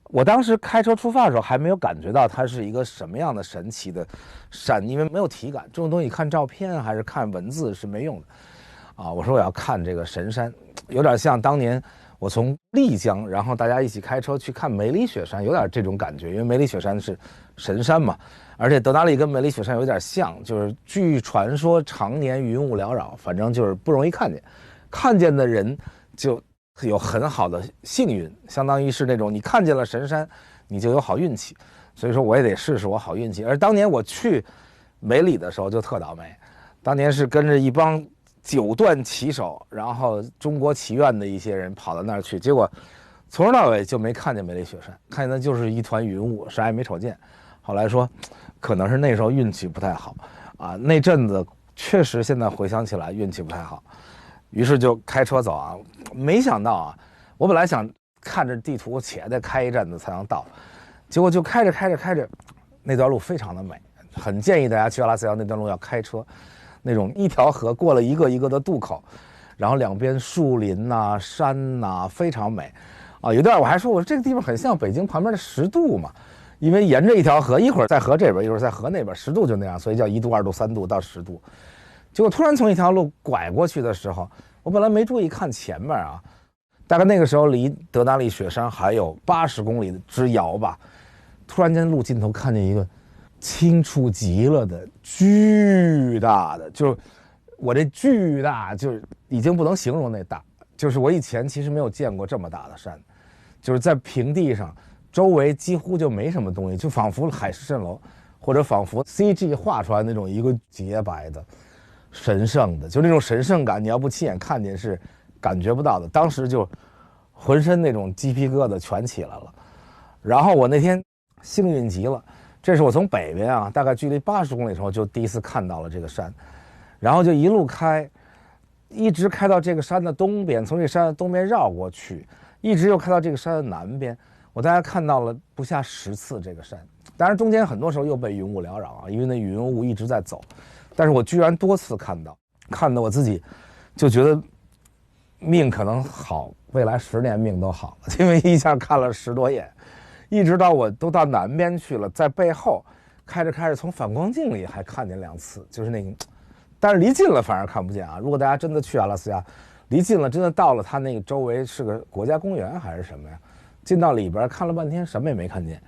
我当时开车出发的时候还没有感觉到它是一个什么样的神奇的山，因为没有体感，这种东西看照片还是看文字是没用的我说我要看这个神山，有点像当年我从丽江，然后大家一起开车去看梅里雪山，有点这种感觉，因为梅里雪山是神山嘛，而且德纳利跟梅里雪山有点像，就是据传说常年云雾缭绕，反正就是不容易看见，看见的人就有很好的幸运，相当于是那种你看见了神山，你就有好运气。所以说我也得试试我好运气。而当年我去梅里的时候就特倒霉，当年是跟着一帮9段骑手，然后中国祈愿的一些人跑到那儿去，结果从头到尾就没看见梅里雪山，看见的就是一团云雾，啥也没瞅见。后来说可能是那时候运气不太好那阵子确实现在回想起来运气不太好。于是就开车走没想到我本来想看着地图且得开一阵子才能到，结果就开着，那段路非常的美，很建议大家去阿拉斯加那段路要开车，那种一条河过了一个一个的渡口，然后两边树林山非常美有段我还说这个地方很像北京旁边的10渡嘛，因为沿着一条河，一会儿在河这边，一会儿在河那边，10渡就那样，所以叫1渡、2渡、3渡到10渡。结果突然从一条路拐过去的时候，我本来没注意看前面大概那个时候离德纳利雪山还有80公里之遥吧，突然间路尽头看见一个清楚极了的巨大的，就是我这巨大就是已经不能形容那大，就是我以前其实没有见过这么大的山，就是在平地上，周围几乎就没什么东西，就仿佛海市蜃楼，或者仿佛 CG 画出来那种一个洁白的神圣的，就那种神圣感，你要不亲眼看见是感觉不到的。当时就浑身那种鸡皮疙瘩全起来了。然后我那天幸运极了，这是我从北边大概距离80公里的时候就第一次看到了这个山，然后就一路开，一直开到这个山的东边，从这个山的东边绕过去，一直又开到这个山的南边。我大概看到了不下10次这个山，当然中间很多时候又被云雾缭绕因为那云雾一直在走。但是我居然多次看到，看得我自己就觉得命可能好，未来10年命都好了，因为一下看了10多眼，一直到我都到南边去了，在背后开着从反光镜里还看见2次，就是那个，但是离近了反而看不见如果大家真的去阿拉斯加，离近了真的到了它那个周围是个国家公园还是什么呀？进到里边看了半天什么也没看见，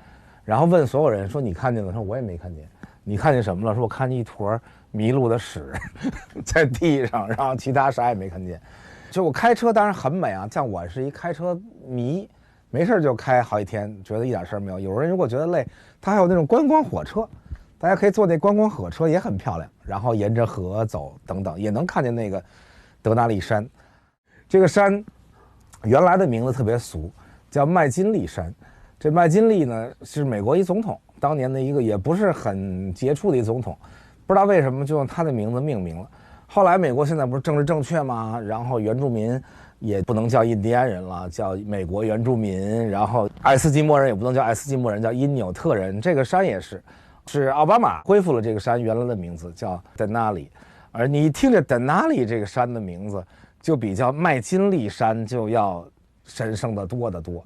然后问所有人说你看见了？说我也没看见。你看见什么了？说我看见一坨迷路的屎在地上，然后其他啥也没看见。就我开车当然很美像我是一开车迷，没事就开好几天，觉得一点事儿没有。有人如果觉得累，他还有那种观光火车，大家可以坐那观光火车，也很漂亮，然后沿着河走等等，也能看见那个德纳利山。这个山原来的名字特别俗，叫麦金利山。这麦金利呢是美国一总统，当年的一个也不是很杰出的一总统，不知道为什么就用他的名字命名了。后来美国现在不是政治正确吗？然后原住民也不能叫印第安人了，叫美国原住民。然后爱斯基摩人也不能叫爱斯基摩人，叫因纽特人。这个山也是奥巴马恢复了这个山原来的名字，叫德纳利。而你一听着德纳利这个山的名字，就比较麦金利山就要神圣的多得多。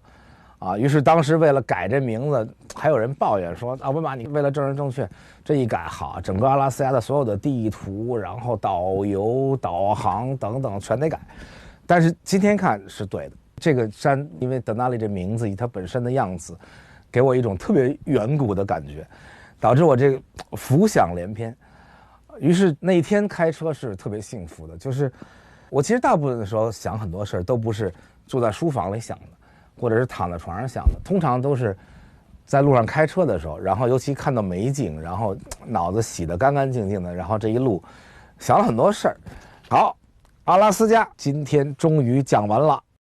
于是当时为了改这名字，还有人抱怨说，奥巴马你为了政治正确，这一改好，整个阿拉斯加的所有的地图，然后导游、导航等等全得改。但是今天看是对的，这个山因为德纳利这名字以它本身的样子，给我一种特别远古的感觉，导致我这个浮想联翩。于是那一天开车是特别幸福的，就是我其实大部分的时候想很多事儿都不是住在书房里想的，或者是躺在床上想的，通常都是在路上开车的时候，然后尤其看到美景，然后脑子洗得干干净净的，然后这一路想了很多事儿。好，阿拉斯加今天终于讲完了。